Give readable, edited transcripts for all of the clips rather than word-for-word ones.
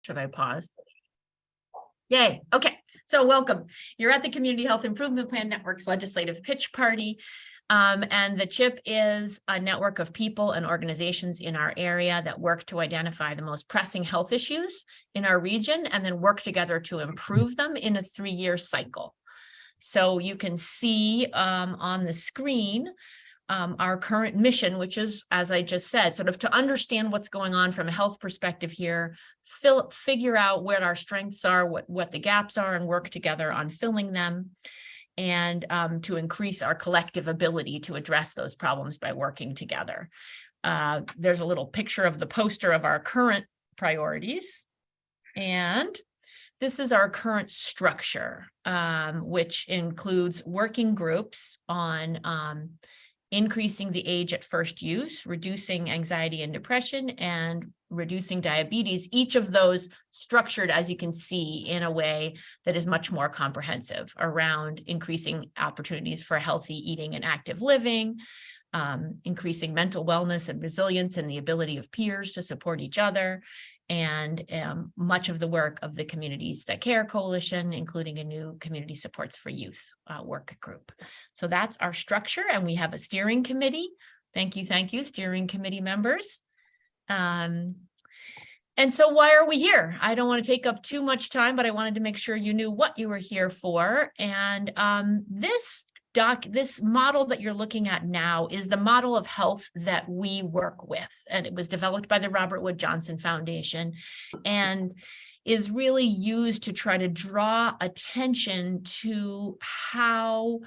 Should I pause? Yay. Okay. So welcome. You're at the Community Health Improvement Plan Network's legislative pitch party. And the CHIP is a network of people and organizations in our area that work to identify the most pressing health issues in our region and then work together to improve them in a 3-year cycle. So you can see on the screen our current mission, which is, as I just said, sort of to understand what's going on from a health perspective here, figure out what our strengths are, what the gaps are, and work together on filling them, and to increase our collective ability to address those problems by working together. There's a little picture of the poster of our current priorities, and this is our current structure, which includes working groups on increasing the age at first use, reducing anxiety and depression, and reducing diabetes, each of those structured, as you can see, in a way that is much more comprehensive around increasing opportunities for healthy eating and active living, increasing mental wellness and resilience and the ability of peers to support each other, and much of the work of the Communities That Care Coalition, including a new Community Supports for Youth work group. So that's our structure, and we have a steering committee. Thank you, steering committee members. And so why are we here? I don't want to take up too much time, but I wanted to make sure you knew what you were here for. And this model that you're looking at now is the model of health that we work with, and it was developed by the Robert Wood Johnson Foundation and is really used to try to draw attention to how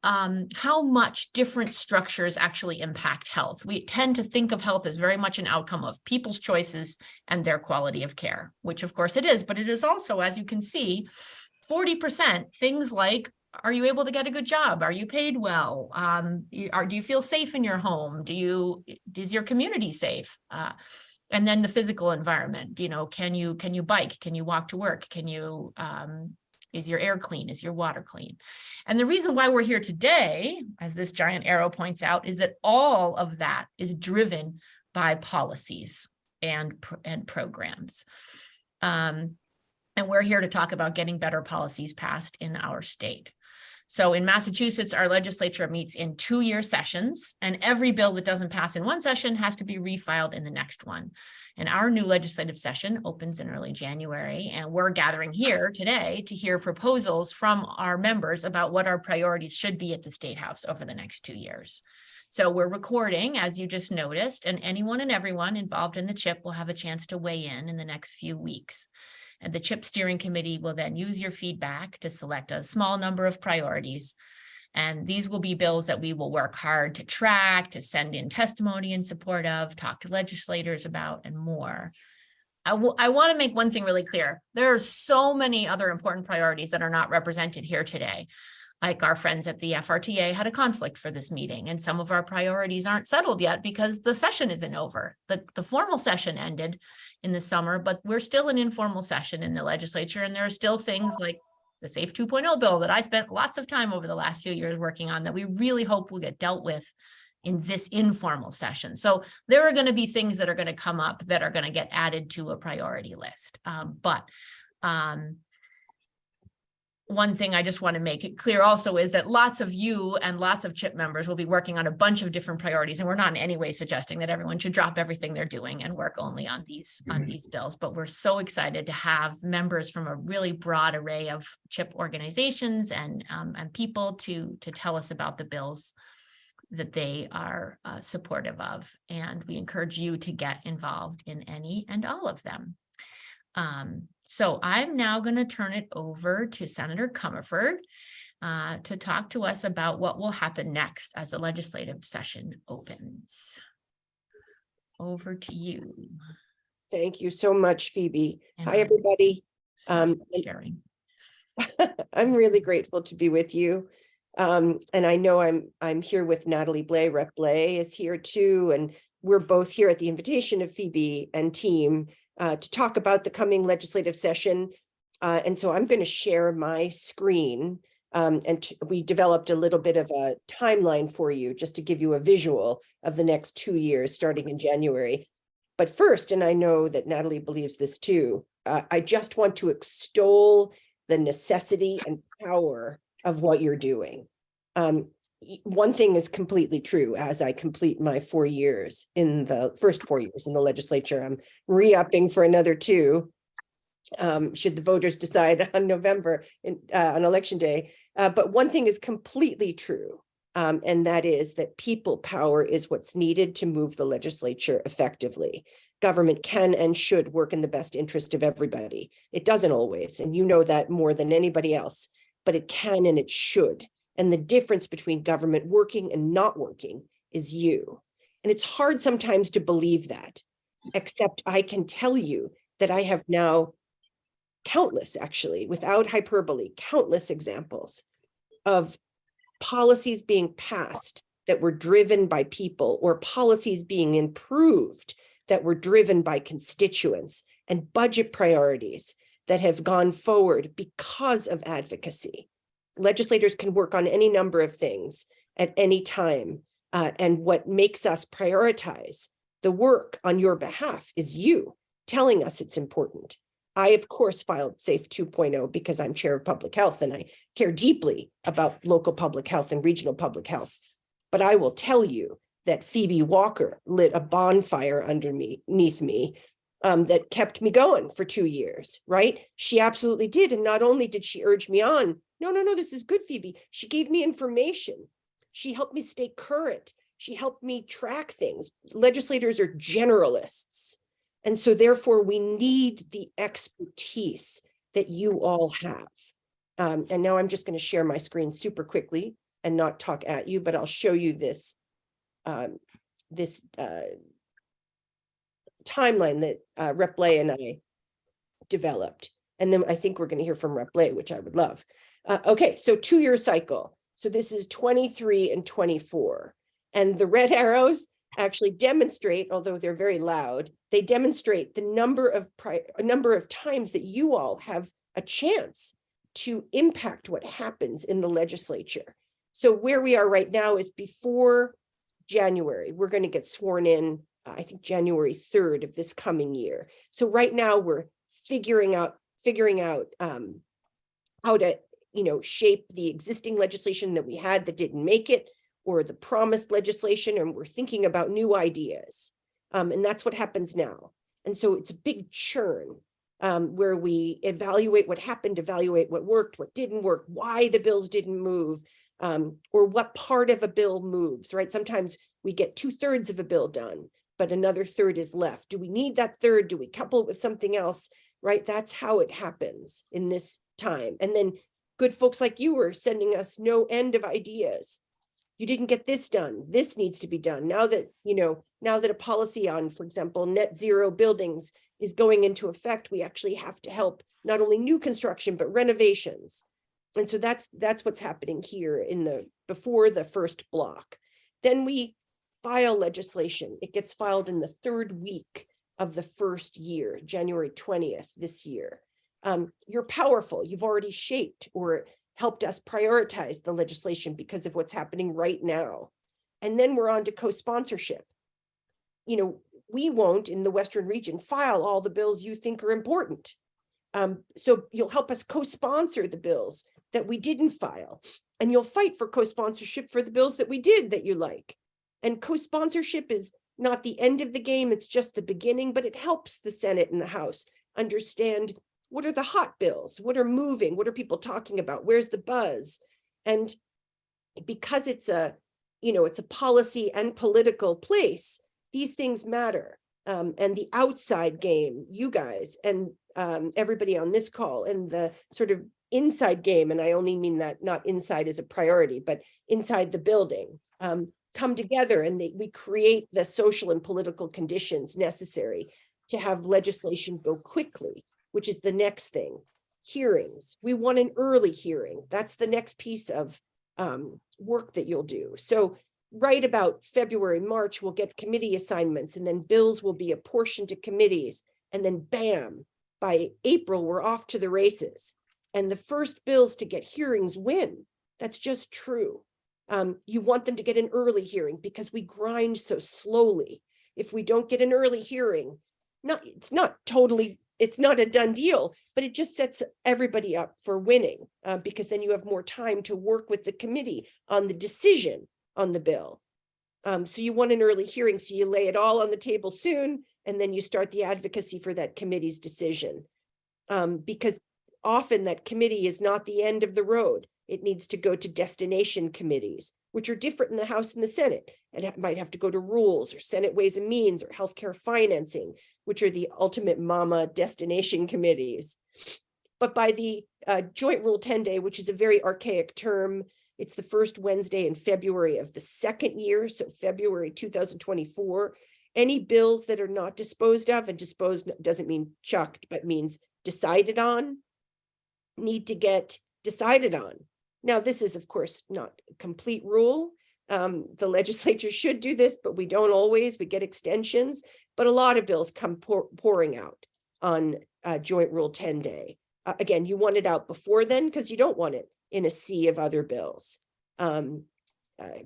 much different structures actually impact health. We tend to think of health as very much an outcome of people's choices and their quality of care, which of course it is, but it is also, as you can see, 40% things like, are you able to get a good job? Are you paid well? Do you feel safe in your home? Is your community safe? And then the physical environment, can you bike? Can you walk to work? Is your air clean? Is your water clean? And the reason why we're here today, as this giant arrow points out, is that all of that is driven by policies and programs. And we're here to talk about getting better policies passed in our state. So in Massachusetts, our legislature meets in 2-year sessions, and every bill that doesn't pass in one session has to be refiled in the next one. And our new legislative session opens in early January, and we're gathering here today to hear proposals from our members about what our priorities should be at the State House over the next 2 years. So we're recording, as you just noticed, and anyone and everyone involved in the CHIP will have a chance to weigh in the next few weeks. And the CHIP steering committee will then use your feedback to select a small number of priorities. And these will be bills that we will work hard to track, to send in testimony in support of, talk to legislators about, and more. I want to make one thing really clear. There are so many other important priorities that are not represented here today. Like our friends at the FRTA had a conflict for this meeting, and some of our priorities aren't settled yet because the session isn't over. The formal session ended in the summer, but we're still in informal session in the legislature, and there are still things like the SAFE 2.0 bill that I spent lots of time over the last few years working on that we really hope will get dealt with in this informal session. So there are going to be things that are going to come up that are going to get added to a priority list. One thing I just want to make it clear also is that lots of you and lots of CHIP members will be working on a bunch of different priorities, and we're not in any way suggesting that everyone should drop everything they're doing and work only on these bills. But we're so excited to have members from a really broad array of CHIP organizations and people to tell us about the bills that they are supportive of, and we encourage you to get involved in any and all of them. So I'm now going to turn it over to Senator Comerford to talk to us about what will happen next as the legislative session opens. Over to you. Thank you so much, Phoebe. Hi, everybody. Sharing. I'm really grateful to be with you. And I know I'm here with Natalie Blais. Rep. Blais is here too, and we're both here at the invitation of Phoebe and team to talk about the coming legislative session. And so I'm going to share my screen, and we developed a little bit of a timeline for you just to give you a visual of the next 2 years starting in January. But first, and I know that Natalie believes this too, I just want to extol the necessity and power of what you're doing. One thing is completely true. As I complete my 4 years in the first 4 years in the legislature, I'm re-upping for another 2. Should the voters decide on November on election day. But one thing is completely true. And that is that people power is what's needed to move the legislature effectively. Government can and should work in the best interest of everybody. It doesn't always, and you know that more than anybody else, but it can and it should. And the difference between government working and not working is you. And it's hard sometimes to believe that, except I can tell you that I have now countless, actually, without hyperbole, countless examples of policies being passed that were driven by people, or policies being improved that were driven by constituents, and budget priorities that have gone forward because of advocacy. Legislators can work on any number of things at any time. And what makes us prioritize the work on your behalf is you telling us it's important. I, of course, filed SAFE 2.0 because I'm chair of public health and I care deeply about local public health and regional public health. But I will tell you that Phoebe Walker lit a bonfire underneath me that kept me going for 2 years, right? She absolutely did. And not only did she urge me on, no, this is good, Phoebe. She gave me information. She helped me stay current. She helped me track things. Legislators are generalists. And so therefore we need the expertise that you all have. And now I'm just going to share my screen super quickly and not talk at you, but I'll show you this timeline that Rep. Blais and I developed. And then I think we're going to hear from Rep. Blais, which I would love. Okay, so 2-year cycle. So this is 23 and 24. And the red arrows actually demonstrate, although they're very loud, they demonstrate the number of times that you all have a chance to impact what happens in the legislature. So where we are right now is before January. We're going to get sworn in, I think January 3rd of this coming year. So right now we're figuring out how to, shape the existing legislation that we had that didn't make it, or the promised legislation, and we're thinking about new ideas. And that's what happens now. And so it's a big churn where we evaluate what happened, evaluate what worked, what didn't work, why the bills didn't move, or what part of a bill moves, right? Sometimes we get 2/3 of a bill done, but another third is left. Do we need that third? Do we couple it with something else, right? That's how it happens in this time. And then good folks like you are sending us no end of ideas. You didn't get this done. This needs to be done. Now that a policy on, for example, net zero buildings is going into effect, we actually have to help not only new construction, but renovations. And so that's what's happening here before the first block. Then we file legislation. It gets filed in the 3rd week of the first year, January 20th this year. You're powerful. You've already shaped or helped us prioritize the legislation because of what's happening right now. And then we're on to co-sponsorship. We won't in the Western region file all the bills you think are important. So you'll help us co-sponsor the bills that we didn't file, and you'll fight for co-sponsorship for the bills that we did that you like. And co-sponsorship is not the end of the game, it's just the beginning, but it helps the Senate and the House understand what are the hot bills, what are moving, what are people talking about, where's the buzz. And because it's a policy and political place, these things matter. And the outside game, you guys and everybody on this call, and the sort of inside game, and I only mean that not inside as a priority, but inside the building, come together and we create the social and political conditions necessary to have legislation go quickly, which is the next thing. Hearings. We want an early hearing. That's the next piece of work that you'll do. So right about February, March, we'll get committee assignments, and then bills will be apportioned to committees. And then bam, by April, we're off to the races. And the first bills to get hearings win. That's just true. You want them to get an early hearing because we grind so slowly. If we don't get an early hearing, it's not totally it's not a done deal, but it just sets everybody up for winning, because then you have more time to work with the committee on the decision on the bill. So you want an early hearing, so you lay it all on the table soon, and then you start the advocacy for that committee's decision. Because often that committee is not the end of the road. It needs to go to destination committees, which are different in the House and the Senate. It might have to go to Rules or Senate Ways and Means or Healthcare Financing, which are the ultimate mama destination committees. But by the Joint Rule 10 Day, which is a very archaic term, it's the first Wednesday in February of the second year, so February 2024. Any bills that are not disposed of, and disposed doesn't mean chucked, but means decided on, need to get decided on. Now, this is, of course, not a complete rule. The legislature should do this, but we don't always. We get extensions, but a lot of bills come pouring out on Joint Rule 10 Day. Again, you want it out before then because you don't want it in a sea of other bills,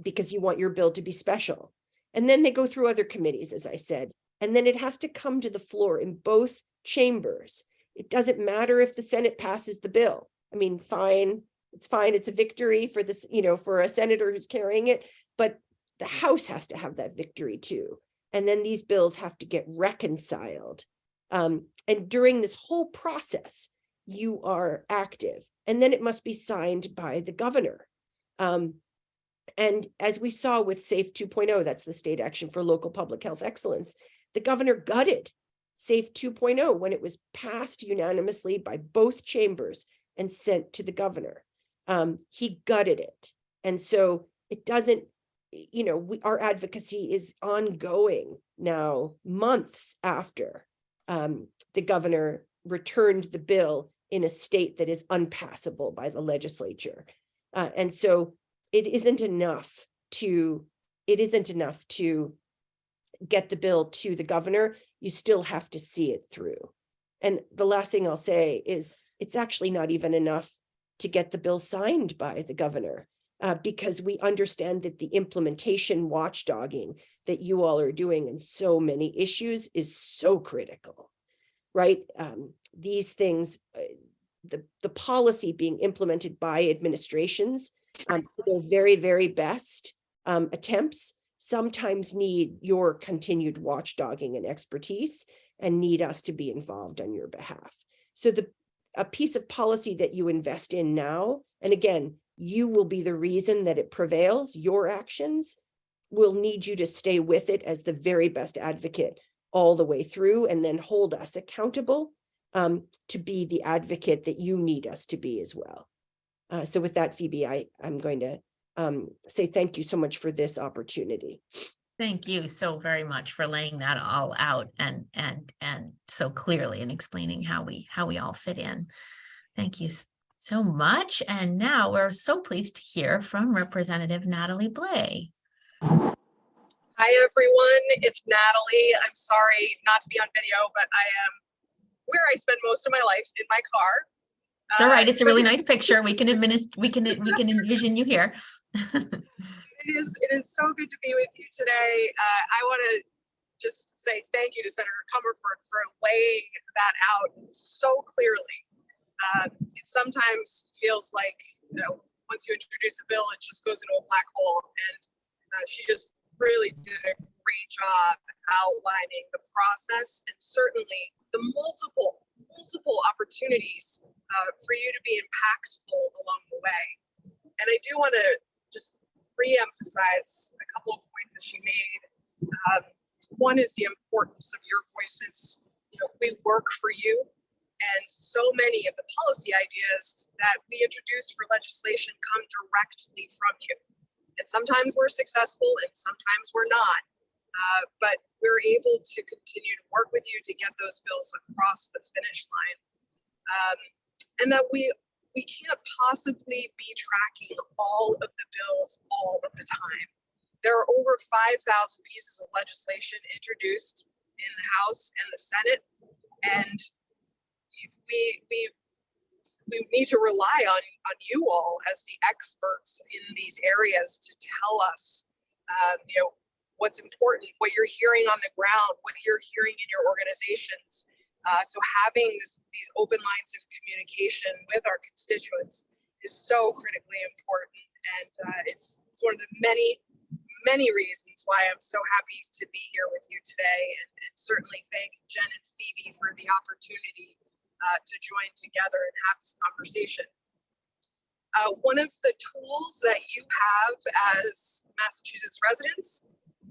because you want your bill to be special. And then they go through other committees, as I said, and then it has to come to the floor in both chambers. It doesn't matter if the Senate passes the bill. I mean, fine, it's fine. It's a victory for this, for a senator who's carrying it, but the House has to have that victory too. And then these bills have to get reconciled. And during this whole process, you are active, and then it must be signed by the governor. And as we saw with SAFE 2.0, that's the State Action for Local Public Health Excellence, the governor gutted SAFE 2.0 when it was passed unanimously by both chambers and sent to the governor. He gutted it. And so it doesn't, our advocacy is ongoing now, months after the governor returned the bill in a state that is unpassable by the legislature. And so it isn't enough to get the bill to the governor. You still have to see it through. And the last thing I'll say is it's actually not even enough to get the bill signed by the governor, because we understand that the implementation watchdogging that you all are doing in so many issues is so critical, right? These things, the policy being implemented by administrations, their very, very best attempts sometimes need your continued watchdogging and expertise and need us to be involved on your behalf. So a piece of policy that you invest in now, and again, you will be the reason that it prevails, your actions will need you to stay with it as the very best advocate all the way through, and then hold us accountable to be the advocate that you need us to be as well. So with that, Phoebe, I'm going to say thank you so much for this opportunity. Thank you so very much for laying that all out and so clearly, and explaining how we all fit in. Thank you so much. And now we're so pleased to hear from Representative Natalie Blais. Hi, everyone. It's Natalie. I'm sorry not to be on video, but I am where I spend most of my life, in my car. It's all right. It's a really nice picture. We can envision you here. It is so good to be with you today. I want to just say thank you to Senator Comerford for laying that out so clearly. It sometimes feels like, once you introduce a bill, it just goes into a black hole. And she just really did a great job outlining the process, and certainly the multiple opportunities for you to be impactful along the way. And I do want to just re-emphasize a couple of points that she made. One is the importance of your voices. We work for you, and so many of the policy ideas that we introduce for legislation come directly from you. And sometimes we're successful and sometimes we're not. But we're able to continue to work with you to get those bills across the finish line. And that we can't possibly be tracking all of the bills all of the time. There are over 5,000 pieces of legislation introduced in the House and the Senate, and we need to rely on you all as the experts in these areas to tell us, what's important, what you're hearing on the ground, what you're hearing in your organizations, So having these open lines of communication with our constituents is so critically important. And it's one of the many reasons why I'm so happy to be here with you today, and certainly thank Jen and Phoebe for the opportunity to join together and have this conversation. One of the tools that you have as Massachusetts residents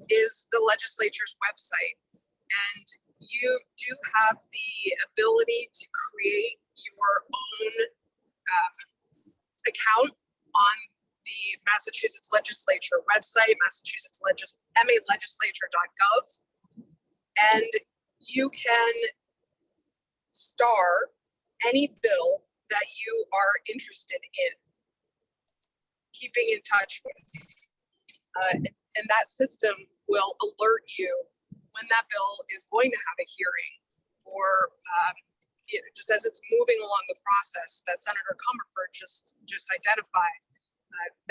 is the legislature's website. And you do have the ability to create your own account on the Massachusetts legislature website, MAlegislature.gov, and you can star any bill that you are interested in keeping in touch with. And that system will alert you when that bill is going to have a hearing, or just as it's moving along the process that Senator Comerford just identified.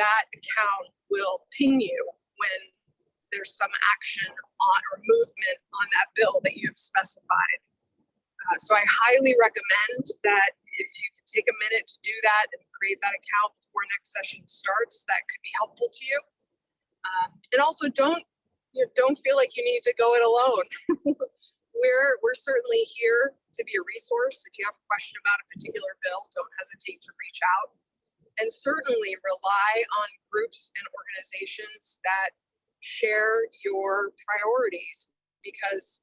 That account will ping you when there's some action on or movement on that bill that you have specified. So I highly recommend that if you can take a minute to do that and create that account before next session starts, that could be helpful to you. And also don't feel like you need to go it alone. We're certainly here to be a resource. If you have a question about a particular bill, don't hesitate to reach out. And certainly rely on groups and organizations that share your priorities, because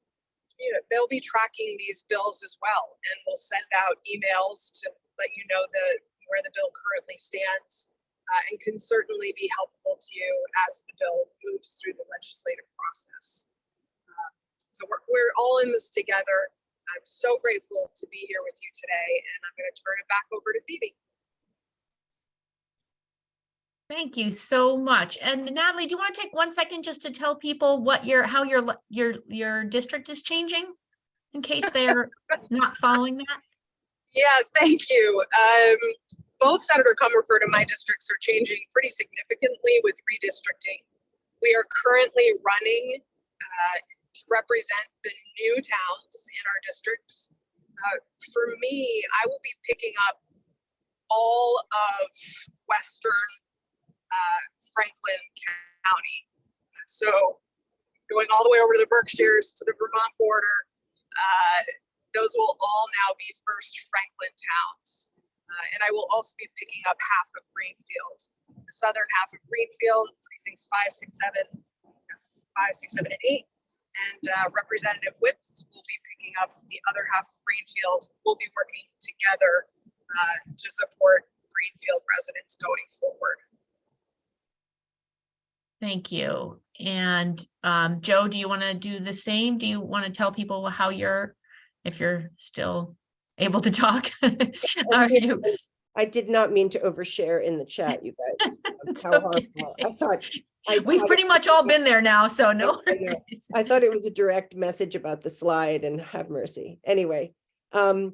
they'll be tracking these bills as well, and will send out emails to let you know where the bill currently stands, and can certainly be helpful to you as the bill moves through the legislative process. So we're all in this together. I'm so grateful to be here with you today, and I'm going to turn it back over to Phoebe. Thank you so much. And Natalie, do you want to take 1 second just to tell people what how your district is changing, in case they're not following that? Yeah, thank you. Both Senator Comerford and my districts are changing pretty significantly with redistricting. We are currently running to represent the new towns in our districts. For me, I will be picking up all of Western Franklin County. So going all the way over to the Berkshires, to the Vermont border, those will all now be first Franklin towns. And I will also be picking up half of Greenfield, the southern half of Greenfield, precincts 5, 6, 7, and 8. And Representative Whips will be picking up the other half of Greenfield. We'll be working together to support Greenfield residents going forward. Thank you. And Joe, do you want to do the same? Do you want to tell people how if you're still able to talk? Are you? I did not mean to overshare in the chat, you guys. How Okay. horrible. We've pretty much all been there now, so no worries. I thought it was a direct message about the slide, and have mercy. Anyway, I'm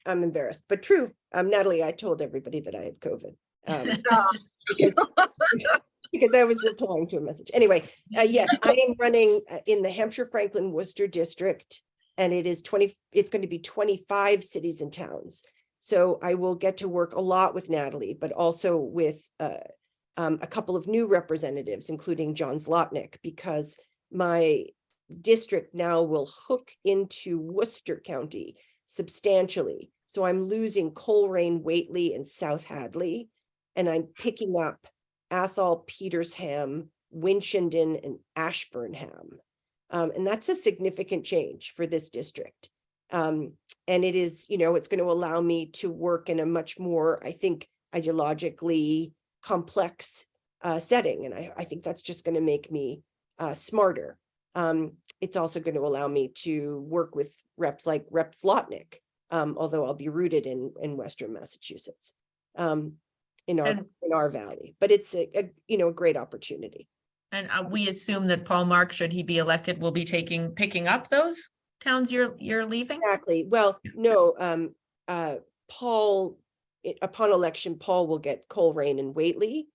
embarrassed, but true. Natalie, I told everybody that I had COVID. Because I was replying to a message. Anyway, yes, I am running in the Hampshire Franklin Worcester district, and it's going to be 25 cities and towns. So I will get to work a lot with Natalie, but also with a couple of new representatives, including John Zlotnick, because my district now will hook into Worcester County substantially. So I'm losing Coleraine, Whately, and South Hadley, and I'm picking up Athol, Petersham, Winchendon, and Ashburnham. And that's a significant change for this district. And it is, it's going to allow me to work in a much more, I think, ideologically complex setting. And I think that's just going to make me smarter. It's also going to allow me to work with reps like Rep Zlotnick, although I'll be rooted in Western Massachusetts. In our valley, but it's a great opportunity. And we assume that Paul Mark, should he be elected, will be picking up those towns you're leaving? Exactly. Well, no, Paul, upon election, Paul will get Coleraine and Whately,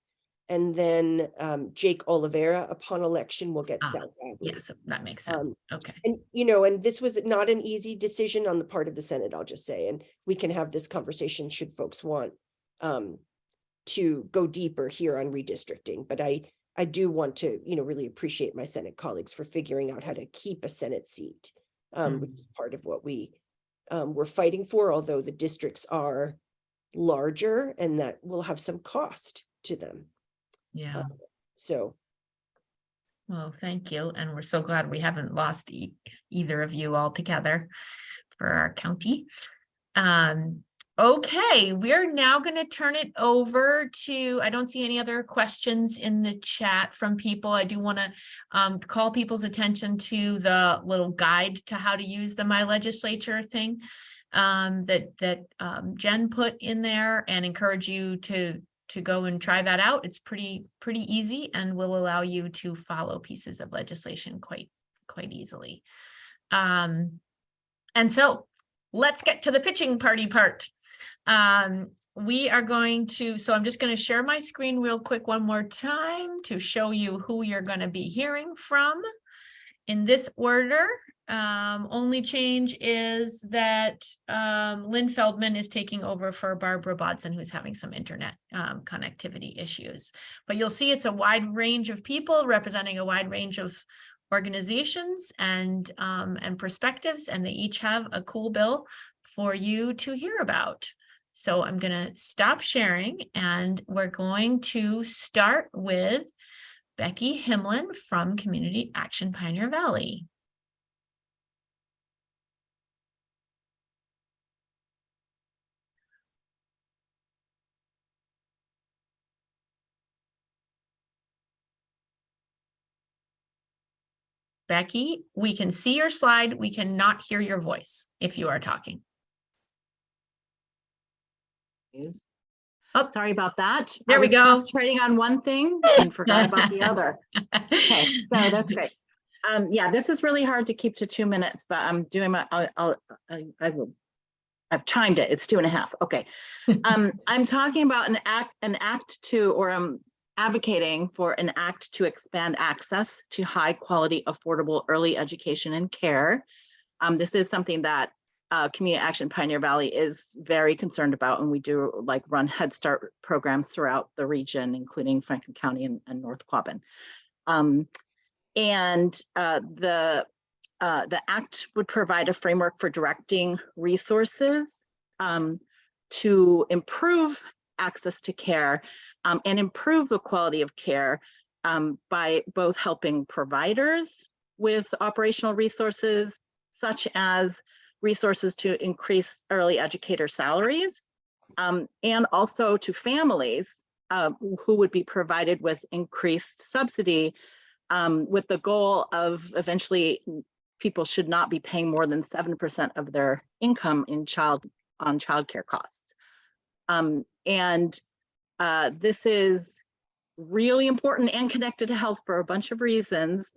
And then Jake Oliveira, upon election, will get Ah, South Hadley. Yes, that makes sense. Okay. And, you know, and this was not an easy decision on the part of the Senate, I'll just say, and we can have this conversation should folks want to go deeper here on redistricting. But I do want to, you know, really appreciate my Senate colleagues for figuring out how to keep a Senate seat, which is part of what we we're fighting for, although the districts are larger and that will have some cost to them. Yeah. So Well, thank you. And we're so glad we haven't lost either of you altogether for our county. Okay, we're now going to turn it over to, I don't see any other questions in the chat from people. I do want to call people's attention to the little guide to how to use the My Legislature thing that Jen put in there, and encourage you to go and try that out. It's pretty easy and will allow you to follow pieces of legislation quite easily. And so let's get to the pitching party part. We are going to, so I'm just going to share my screen real quick one more time to show you who you're going to be hearing from in this order. Only change is that Lynn Feldman is taking over for Barbara Bodson, who's having some internet connectivity issues. But you'll see it's a wide range of people representing a wide range of organizations and perspectives, and they each have a cool bill for you to hear about. So I'm going to stop sharing, and we're going to start with Becky Himlin from Community Action Pioneer Valley. Becky, we can see your slide. We cannot hear your voice if you are talking. Oh, sorry about that. There we go. Concentrating on one thing and forgot about the other. Okay, so that's great. Yeah, this is really hard to keep to 2 minutes, but I'm doing my. I've timed it. It's 2.5. Okay. I'm talking about an act to, or I'm advocating for an act to expand access to high quality, affordable early education and care. This is something that Community Action Pioneer Valley is very concerned about, and we do run Head Start programs throughout the region, including Franklin County and North Quabbin. The act would provide a framework for directing resources to improve access to care and improve the quality of care by both helping providers with operational resources, such as resources to increase early educator salaries, and also to families who would be provided with increased subsidy, with the goal of eventually people should not be paying more than 7% of their income on childcare costs. This is really important and connected to health for a bunch of reasons.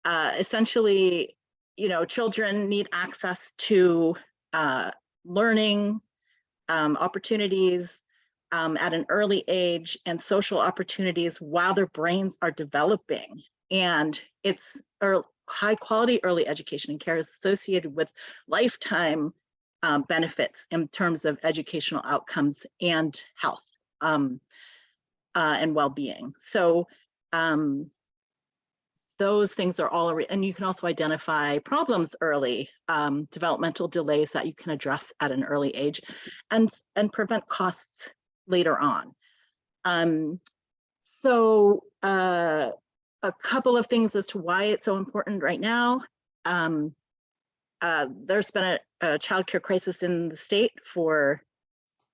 Essentially, children need access to learning opportunities at an early age and social opportunities while their brains are developing. And it's high quality early education and care is associated with lifetime benefits in terms of educational outcomes and health and well-being. So those things are all, and you can also identify problems early, developmental delays that you can address at an early age, and prevent costs later on. A couple of things as to why it's so important right now. There's been a childcare crisis in the state for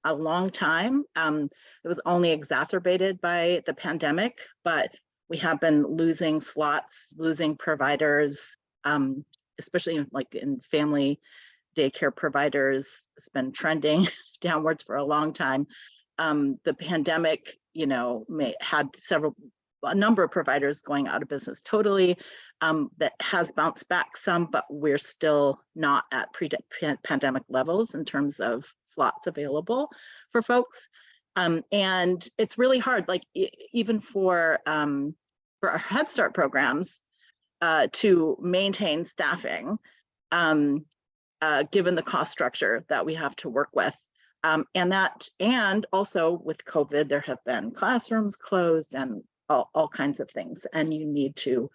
a long time. It was only exacerbated by the pandemic, but we have been losing slots, losing providers, especially in family daycare providers. It's been trending downwards for a long time. The pandemic, had a number of providers going out of business totally. That has bounced back some, but we're still not at pre-pandemic levels in terms of slots available for folks. And it's really hard, like even for our Head Start programs, to maintain staffing, given the cost structure that we have to work with. And also with COVID, there have been classrooms closed and all kinds of things. And you need to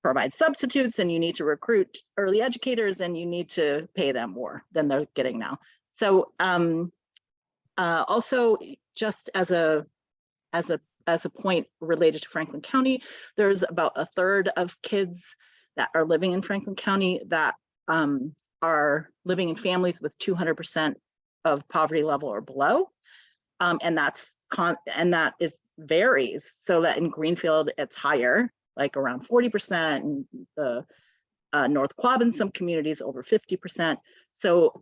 provide substitutes, and you need to recruit early educators, and you need to pay them more than they're getting now. So also, just as a point related to Franklin County, there's about a third of kids that are living in Franklin County that are living in families with 200% of poverty level or below. And that varies, so that in Greenfield, it's higher, like around 40%, and the North Quad in some communities over 50%. So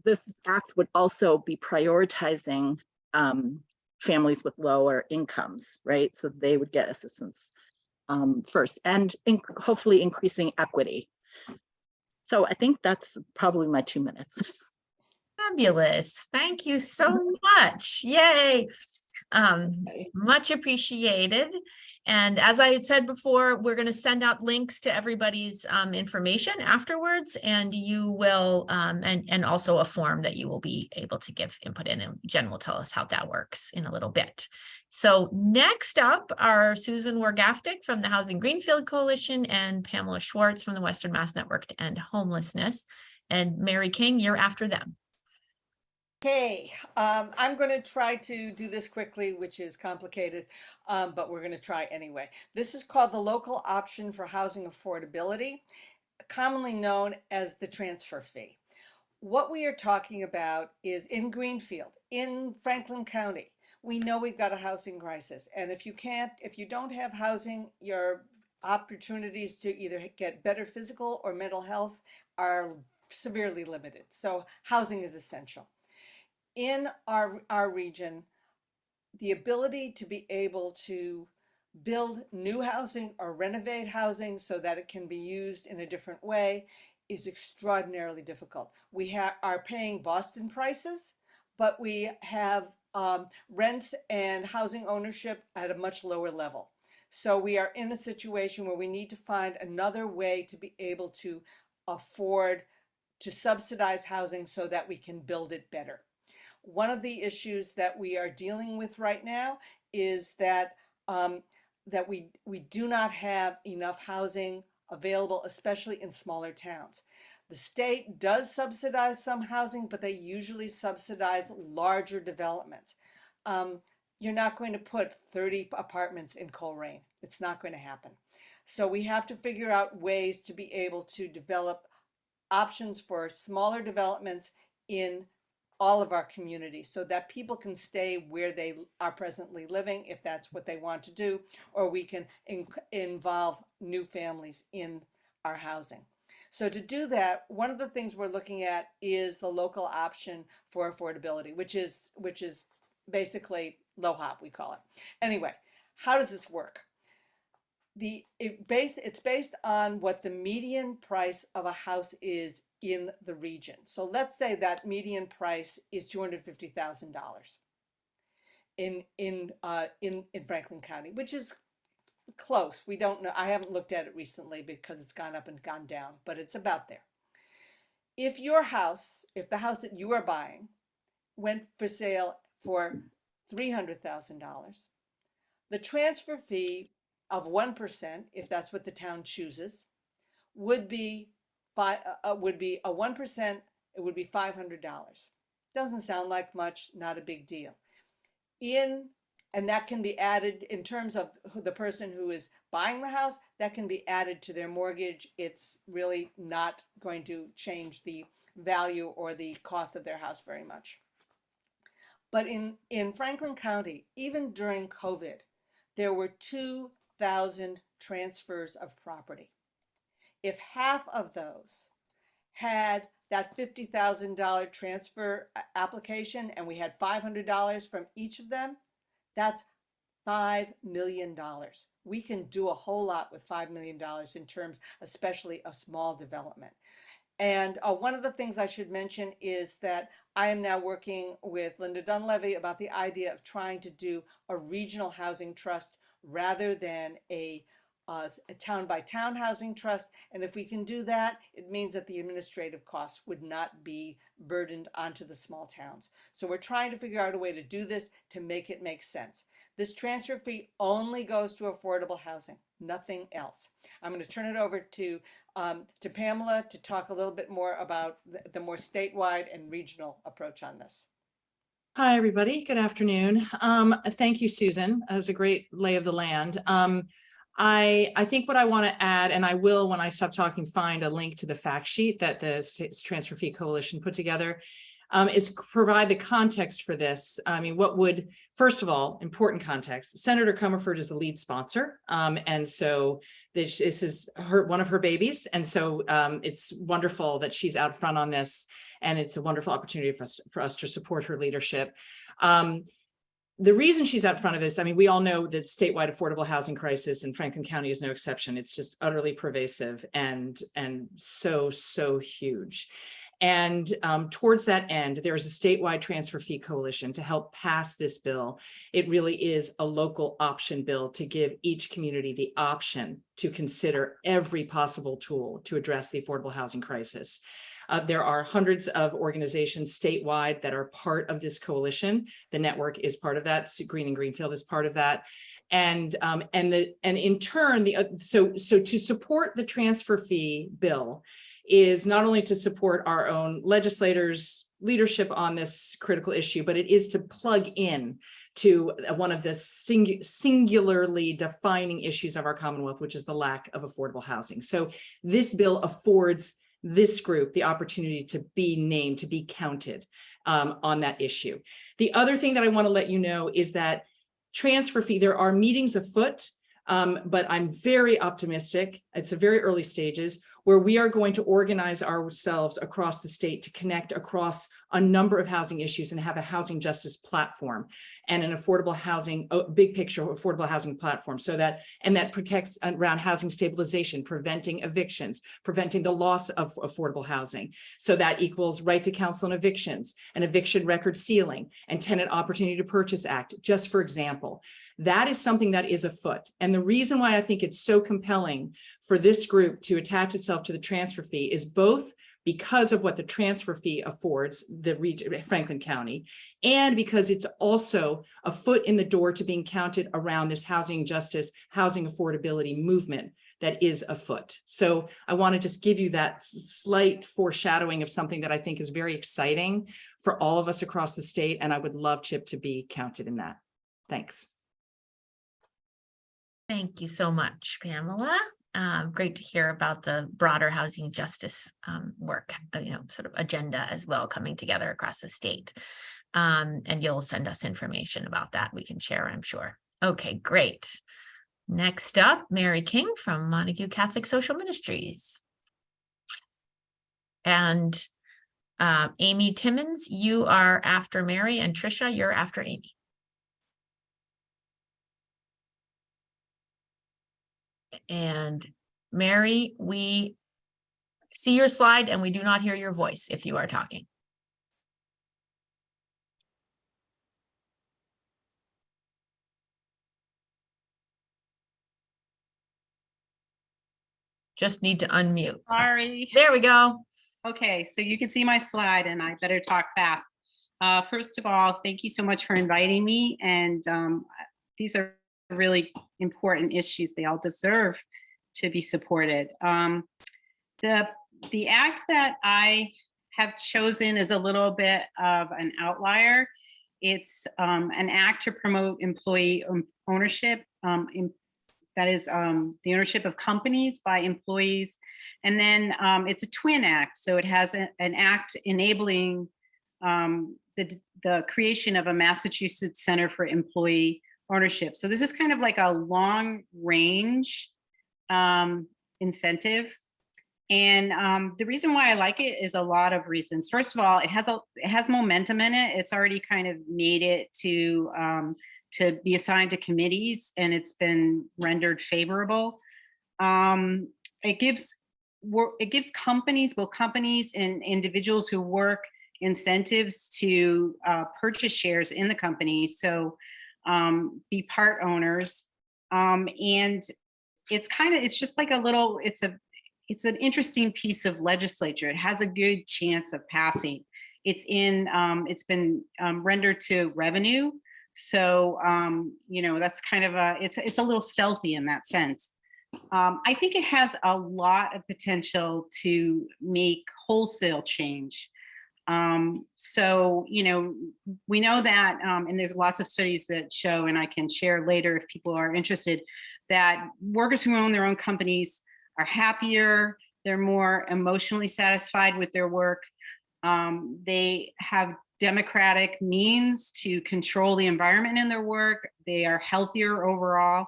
this act would also be prioritizing families with lower incomes, right? So they would get assistance first, and hopefully increasing equity. So I think that's probably my 2 minutes. Fabulous. Thank you so much. Yay. Much appreciated. And as I had said before, we're going to send out links to everybody's information afterwards, and you will, and also a form that you will be able to give input in, and Jen will tell us how that works in a little bit. So next up are Susan Wargaftig from the Housing Greenfield Coalition and Pamela Schwartz from the Western Mass Network to End Homelessness. And Mary King, you're after them. Okay, I'm going to try to do this quickly, which is complicated, but we're going to try anyway. This is called the Local Option for Housing Affordability, commonly known as the transfer fee. What we are talking about is in Greenfield, in Franklin County, we know we've got a housing crisis. And if you don't have housing, your opportunities to either get better physical or mental health are severely limited. So housing is essential. In our region, the ability to be able to build new housing or renovate housing so that it can be used in a different way is extraordinarily difficult. We are paying Boston prices, but we have rents and housing ownership at a much lower level. So we are in a situation where we need to find another way to be able to afford to subsidize housing so that we can build it better. One of the issues that we are dealing with right now is that we do not have enough housing available, especially in smaller towns. The state does subsidize some housing, but they usually subsidize larger developments. You're not going to put 30 apartments in Coleraine. It's not going to happen. So we have to figure out ways to be able to develop options for smaller developments in all of our communities so that people can stay where they are presently living if that's what they want to do, or we can involve new families in our housing. So to do that, one of the things we're looking at is the local option for affordability, which is basically LOHOP, we call it. Anyway, how does this work? It's based on what the median price of a house is in the region. So let's say that median price is $250,000 in Franklin County, which is close. We don't know. I haven't looked at it recently because it's gone up and gone down, but it's about there. If the house that you are buying went for sale for $300,000, the transfer fee of 1%, if that's what the town chooses, would be a 1%, it would be $500. Doesn't sound like much, not a big deal. And that can be added in terms of the person who is buying the house, that can be added to their mortgage. It's really not going to change the value or the cost of their house very much. But in Franklin County, even during COVID, there were 2,000 transfers of property. If half of those had that $50,000 transfer application and we had $500 from each of them, that's $5 million. We can do a whole lot with $5 million in terms, especially of small development. And one of the things I should mention is that I am now working with Linda Dunleavy about the idea of trying to do a regional housing trust rather than a town by town housing trust. And if we can do that, it means that the administrative costs would not be burdened onto the small towns. So we're trying to figure out a way to do this to make it make sense. This transfer fee only goes to affordable housing, nothing else. I'm going to turn it over to Pamela to talk a little bit more about the more statewide and regional approach on this. Hi, everybody. Good afternoon. Thank you, Susan. That was a great lay of the land. I think what I want to add, and I will, when I stop talking, find a link to the fact sheet that the States Transfer Fee Coalition put together, is provide the context for this. I mean, what would, first of all, important context, Senator Comerford is the lead sponsor. And so this is one of her babies. And so it's wonderful that she's out front on this. And it's a wonderful opportunity for us to support her leadership. The reason she's out front of this, I mean, we all know that statewide affordable housing crisis in Franklin County is no exception. It's just utterly pervasive and so huge. And towards that end, there is a statewide transfer fee coalition to help pass this bill. It really is a local option bill to give each community the option to consider every possible tool to address the affordable housing crisis. There are hundreds of organizations statewide that are part of this coalition. The network is part of that. Green and Greenfield is part of that. And in turn, so to support the transfer fee bill is not only to support our own legislators' leadership on this critical issue, but it is to plug in to one of the singularly defining issues of our Commonwealth, which is the lack of affordable housing. So this bill affords this group the opportunity to be named, to be counted on that issue. The other thing that I want to let you know is that transfer fee, there are meetings afoot, but I'm very optimistic. It's a very early stages where we are going to organize ourselves across the state to connect across a number of housing issues and have a housing justice platform and an affordable housing, big picture affordable housing platform, so that, and that protects around housing stabilization, preventing evictions, preventing the loss of affordable housing. So that equals right to counsel and evictions, an eviction record ceiling, and Tenant Opportunity to Purchase Act, just for example. That is something that is afoot. And the reason why I think it's so compelling for this group to attach itself to the transfer fee is both because of what the transfer fee affords the region, Franklin County, and because it's also a foot in the door to being counted around this housing justice, housing affordability movement that is afoot. So I want to just give you that slight foreshadowing of something that I think is very exciting for all of us across the state. And I would love CHIP to be counted in that. Thanks. Thank you so much, Pamela. Great to hear about the broader housing justice work, sort of agenda as well, coming together across the state. And you'll send us information about that we can share, I'm sure. Okay, great. Next up, Mary King from Montague Catholic Social Ministries. And Amy Timmons, you are after Mary, and Trisha, you're after Amy. And Mary, we see your slide and we do not hear your voice if you are talking. Just need to unmute. Sorry. There we go. Okay, so you can see my slide and I better talk fast. First of all, thank you so much for inviting me. And these are really important issues. They all deserve to be supported. The act that I have chosen is a little bit of an outlier. It's an act to promote employee ownership. That is the ownership of companies by employees. And then it's a twin act. So it has an act enabling the creation of a Massachusetts Center for Employee Ownership. So this is kind of like a long range incentive. And the reason why I like it is a lot of reasons. First of all, it has momentum in it. It's already kind of made it to be assigned to committees, and it's been rendered favorable. It gives it gives companies, both companies and individuals who work, incentives to purchase shares in the company. So be part owners. And it's just like it's an interesting piece of legislature. It has a good chance of passing. It's been rendered to revenue. So, that's kind of it's a little stealthy in that sense. I think it has a lot of potential to make wholesale change. So, we know that, and there's lots of studies that show, and I can share later if people are interested, that workers who own their own companies are happier, they're more emotionally satisfied with their work. They have democratic means to control the environment in their work. They are healthier overall.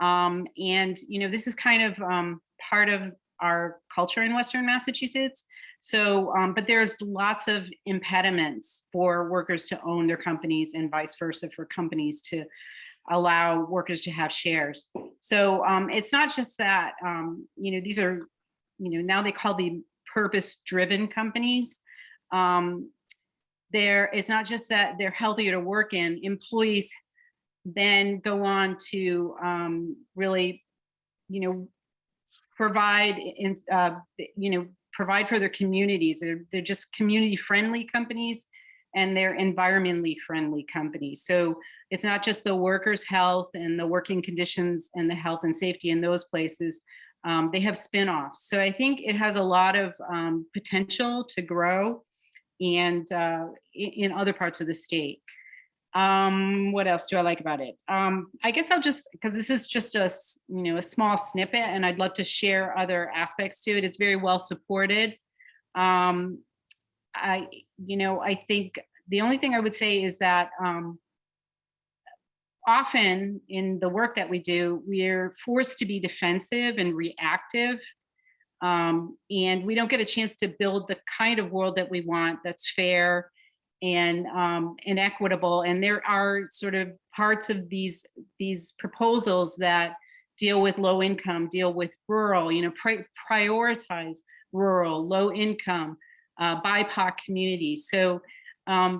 And, this is kind of part of our culture in Western Massachusetts. So, but there's lots of impediments for workers to own their companies and vice versa for companies to allow workers to have shares. So it's not just that, these are, now they call the purpose-driven companies. It's not just that they're healthier to work in. Employees then go on to really, provide for their communities. They're just community-friendly companies, and they're environmentally friendly companies. So it's not just the workers' health and the working conditions and the health and safety in those places. They have spin-offs. So I think it has a lot of potential to grow and in other parts of the state. What else do I like about it? I guess I'll just, because this is just a small snippet, and I'd love to share other aspects to it. It's very well supported. I think the only thing I would say is that often in the work that we do, we're forced to be defensive and reactive. And we don't get a chance to build the kind of world that we want, that's fair and equitable. And there are sort of parts of these proposals that deal with low income, deal with rural, prioritize rural, low income, BIPOC communities. So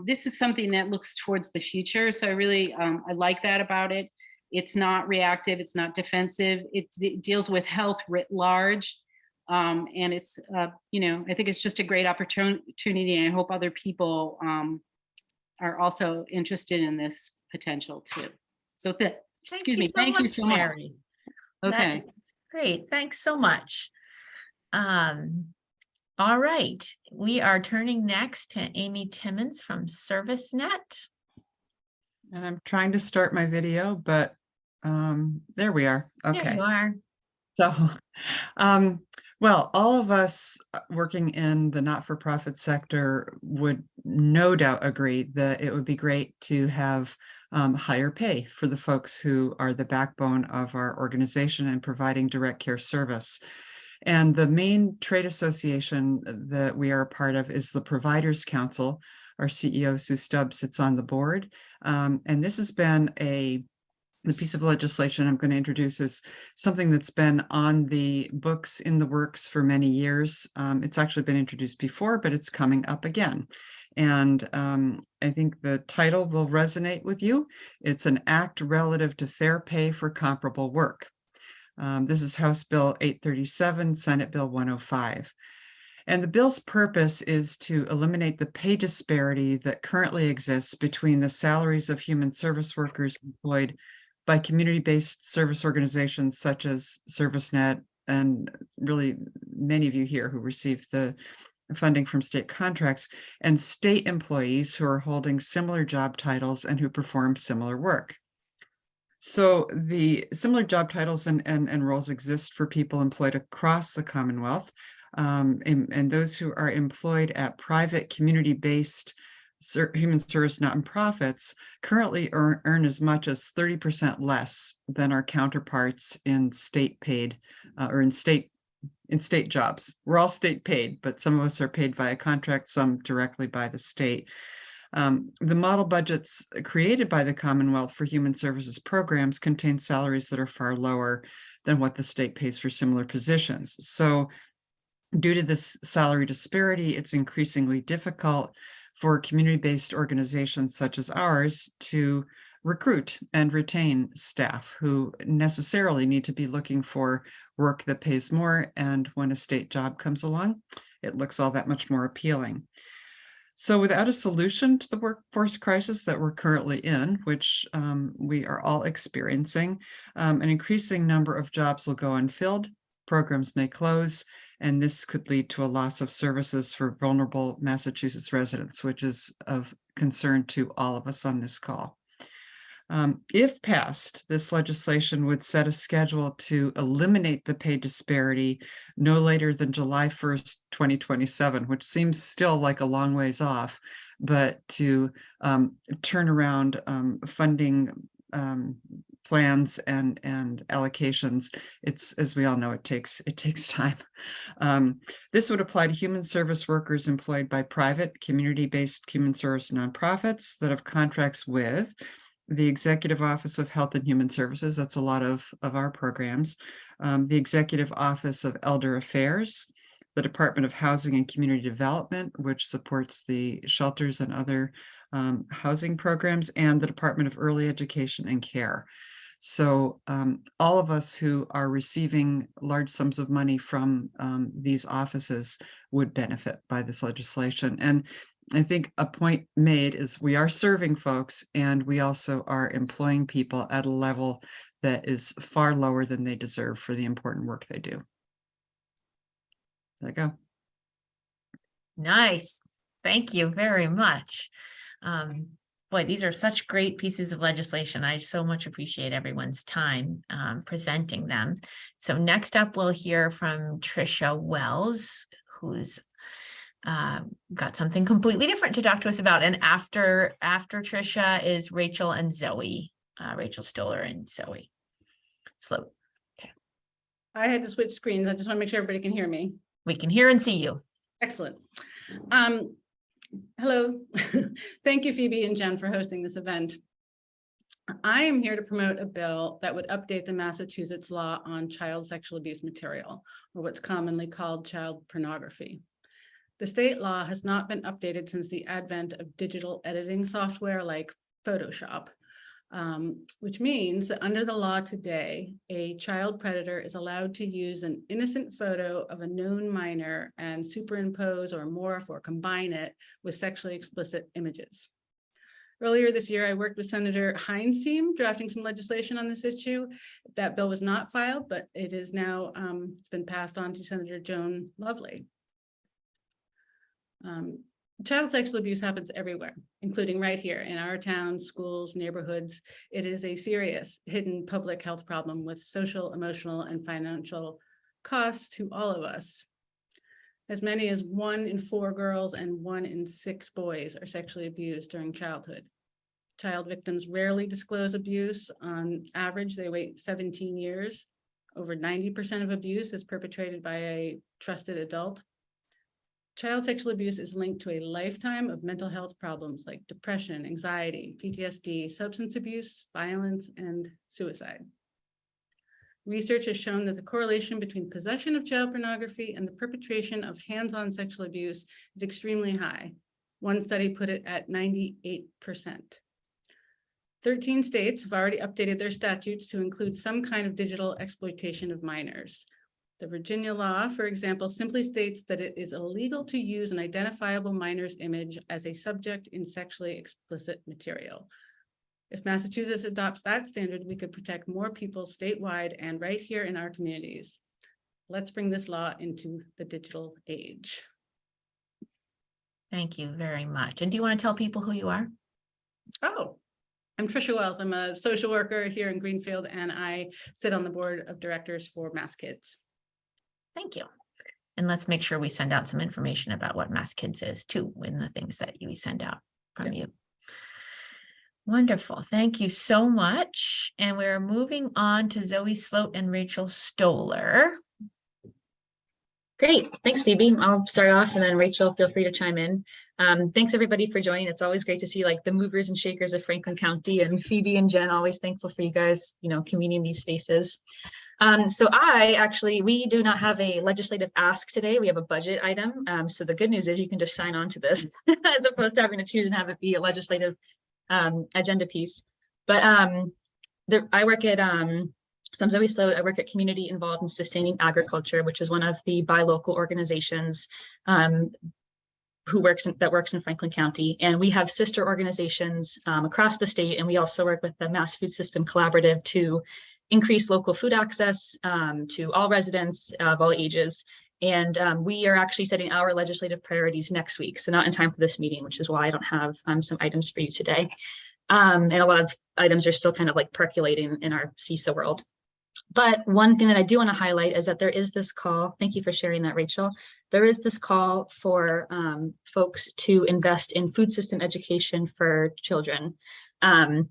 this is something that looks towards the future. So I really, I like that about it. It's not reactive, it's not defensive. It deals with health writ large. And it's, I think it's just a great opportunity, and I hope other people are also interested in this potential too. So excuse me, thank you so much. Mary. Okay. That's great, thanks so much. All right, we are turning next to Amy Timmons from ServiceNet. And I'm trying to start my video, but there we are. There Okay. you are. So, well, all of us working in the not-for-profit sector would no doubt agree that it would be great to have higher pay for the folks who are the backbone of our organization and providing direct care service. And the main trade association that we are a part of is the Providers Council. Our CEO, Sue Stubbs, sits on the board. And this has been the piece of legislation I'm going to introduce is something that's been on the books, in the works for many years. It's actually been introduced before, but it's coming up again. And I think the title will resonate with you. It's an act relative to fair pay for comparable work. This is House Bill 837, Senate Bill 105. And the bill's purpose is to eliminate the pay disparity that currently exists between the salaries of human service workers employed by community-based service organizations such as ServiceNet, and really many of you here who receive the funding from state contracts, and state employees who are holding similar job titles and who perform similar work. So the similar job titles and roles exist for people employed across the Commonwealth, and those who are employed at private community-based human service nonprofits currently earn as much as 30% less than our counterparts in state paid or in state jobs. We're all state paid, but some of us are paid via contract, some directly by the state. The model budgets created by the Commonwealth for human services programs contain salaries that are far lower than what the state pays for similar positions. So Due to this salary disparity, it's increasingly difficult for community-based organizations such as ours to recruit and retain staff who necessarily need to be looking for work that pays more. And when a state job comes along, it looks all that much more appealing. So without a solution to the workforce crisis that we're currently in, which we are all experiencing, an increasing number of jobs will go unfilled, programs may close, and this could lead to a loss of services for vulnerable Massachusetts residents, which is of concern to all of us on this call. If passed, this legislation would set a schedule to eliminate the pay disparity no later than July 1st, 2027, which seems still like a long ways off, but to turn around funding plans and allocations, it's, as we all know, it takes time. This would apply to human service workers employed by private community-based human service nonprofits that have contracts with the Executive Office of Health and Human Services. That's a lot of our programs. The Executive Office of Elder Affairs, the Department of Housing and Community Development, which supports the shelters and other housing programs, and the Department of Early Education and Care. So all of us who are receiving large sums of money from these offices would benefit by this legislation. And I think a point made is we are serving folks, and we also are employing people at a level that is far lower than they deserve for the important work they do. There you go. Nice. Thank you very much. Boy, these are such great pieces of legislation. I so much appreciate everyone's time presenting them. So next up, we'll hear from Tricia Wells, who's got something completely different to talk to us about. And after Tricia is Rachel and Zoe, Rachel Stoller and Zoe Sloat. Okay. I had to switch screens. I just want to make sure everybody can hear me. We can hear and see you. Excellent. Hello. Thank you, Phoebe and Jen, for hosting this event. I am here to promote a bill that would update the Massachusetts law on child sexual abuse material, or what's commonly called child pornography. The state law has not been updated since the advent of digital editing software like Photoshop, which means that under the law today, a child predator is allowed to use an innocent photo of a known minor and superimpose or morph or combine it with sexually explicit images. Earlier this year, I worked with Senator Hines' team drafting some legislation on this issue. That bill was not filed, but it is now, it's been passed on to Senator Joan Lovely. Child sexual abuse happens everywhere, including right here in our town, schools, neighborhoods. It is a serious hidden public health problem with social, emotional, and financial costs to all of us. As many as 1 in 4 girls and 1 in 6 boys are sexually abused during childhood. Child victims rarely disclose abuse. On average, they wait 17 years. Over 90% of abuse is perpetrated by a trusted adult. Child sexual abuse is linked to a lifetime of mental health problems like depression, anxiety, PTSD, substance abuse, violence, and suicide. Research has shown that the correlation between possession of child pornography and the perpetration of hands-on sexual abuse is extremely high. One study put it at 98%. 13 states have already updated their statutes to include some kind of digital exploitation of minors. The Virginia law, for example, simply states that it is illegal to use an identifiable minor's image as a subject in sexually explicit material. If Massachusetts adopts that standard, we could protect more people statewide and right here in our communities. Let's bring this law into the digital age. Thank you very much. And do you want to tell people who you are? Oh, I'm Tricia Wells. I'm a social worker here in Greenfield, and I sit on the board of directors for Mass Kids. Thank you. And let's make sure we send out some information about what Mass Kids is too in the things that we send out from you. Wonderful. Thank you so much. And we're moving on to Zoe Sloat and Rachel Stoller. Great. Thanks, Phoebe. I'll start off and then Rachel, feel free to chime in. Thanks everybody for joining. It's always great to see like the movers and shakers of Franklin County, and Phoebe and Jen, always thankful for you guys, convening these spaces. So we do not have a legislative ask today. We have a budget item. So the good news is you can just sign on to this as opposed to having to choose and have it be a legislative agenda piece. But I work at, so I'm Zoe Sloat. I work at Community Involved in Sustaining Agriculture, which is one of the buy local organizations that works in Franklin County. And we have sister organizations across the state. And we also work with the Mass Food System Collaborative to increase local food access to all residents of all ages. And we are actually setting our legislative priorities next week. So not in time for this meeting, which is why I don't have some items for you today. And a lot of items are still kind of like percolating in our CISA world. But one thing that I do want to highlight is that there is this call. Thank you for sharing that, Rachel. There is this call for folks to invest in food system education for children. I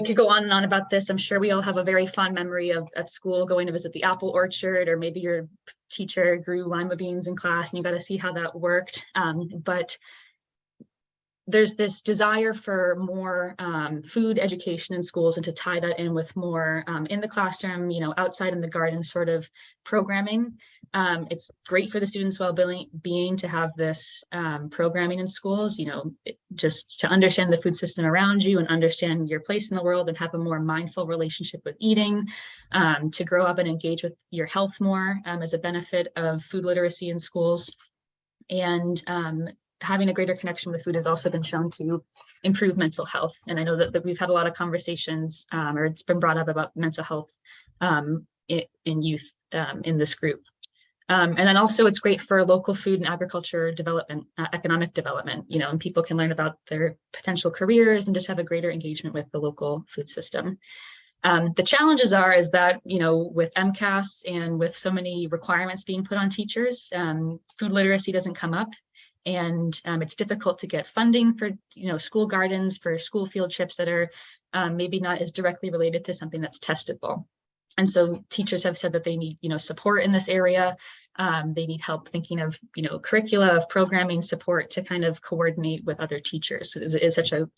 could go on and on about this. I'm sure we all have a very fond memory of at school going to visit the apple orchard, or maybe your teacher grew lima beans in class and you got to see how that worked. But there's this desire for more food education in schools, and to tie that in with more in the classroom, outside in the garden sort of programming. It's great for the students' well-being to have this programming in schools, just to understand the food system around you and understand your place in the world and have a more mindful relationship with eating, to grow up and engage with your health more as a benefit of food literacy in schools. And having a greater connection with food has also been shown to improve mental health. And I know that we've had a lot of conversations, or it's been brought up about mental health in youth in this group. And then also it's great for local food and agriculture development, economic development, and people can learn about their potential careers and just have a greater engagement with the local food system. The challenges is that, with MCAS and with so many requirements being put on teachers, food literacy doesn't come up. And it's difficult to get funding for, school gardens, for school field trips that are maybe not as directly related to something that's testable. And so teachers have said that they need, support in this area. They need help thinking of, curricula, of programming support to kind of coordinate with other teachers. It is such a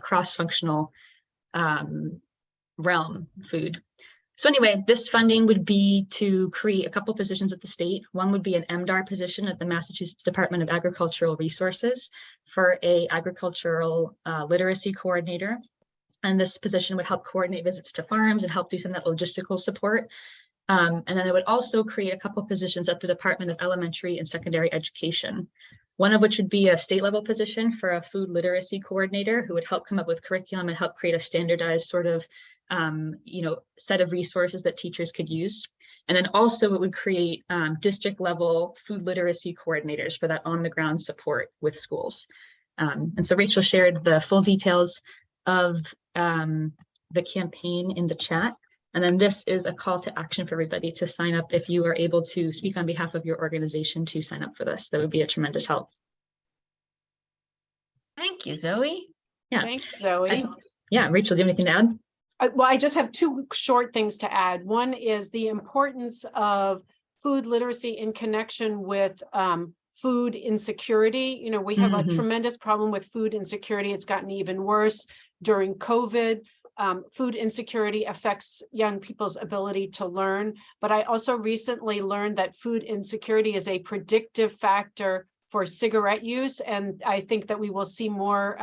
cross-functional realm, food. So anyway, this funding would be to create a couple positions at the state. One would be an MDAR position at the Massachusetts Department of Agricultural Resources for a agricultural literacy coordinator. And this position would help coordinate visits to farms and help do some of that logistical support. And then it would also create a couple positions at the Department of Elementary and Secondary Education. One of which would be a state level position for a food literacy coordinator who would help come up with curriculum and help create a standardized sort of set of resources that teachers could use. And then also it would create district level food literacy coordinators for that on the ground support with schools. And so Rachel shared the full details of the campaign in the chat. And then this is a call to action for everybody to sign up if you are able to speak on behalf of your organization to sign up for this. That would be a tremendous help. Thank you, Zoe. Yeah. Thanks, Zoe. Yeah, Rachel, do you have anything to add? Well, I just have two short things to add. One is the importance of food literacy in connection with food insecurity. We have a tremendous problem with food insecurity. It's gotten even worse during COVID. Food insecurity affects young people's ability to learn. But I also recently learned that food insecurity is a predictive factor for cigarette use. And I think that we will see more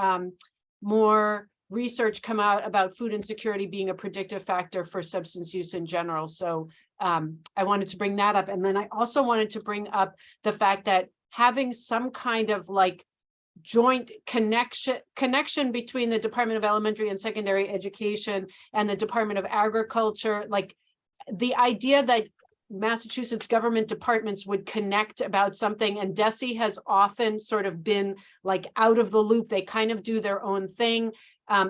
research come out about food insecurity being a predictive factor for substance use in general. So I wanted to bring that up. And then I also wanted to bring up the fact that having some kind of joint connection between the Department of Elementary and Secondary Education and the Department of Agriculture, the idea that Massachusetts government departments would connect about something, and DESE has often sort of been out of the loop. They kind of do their own thing.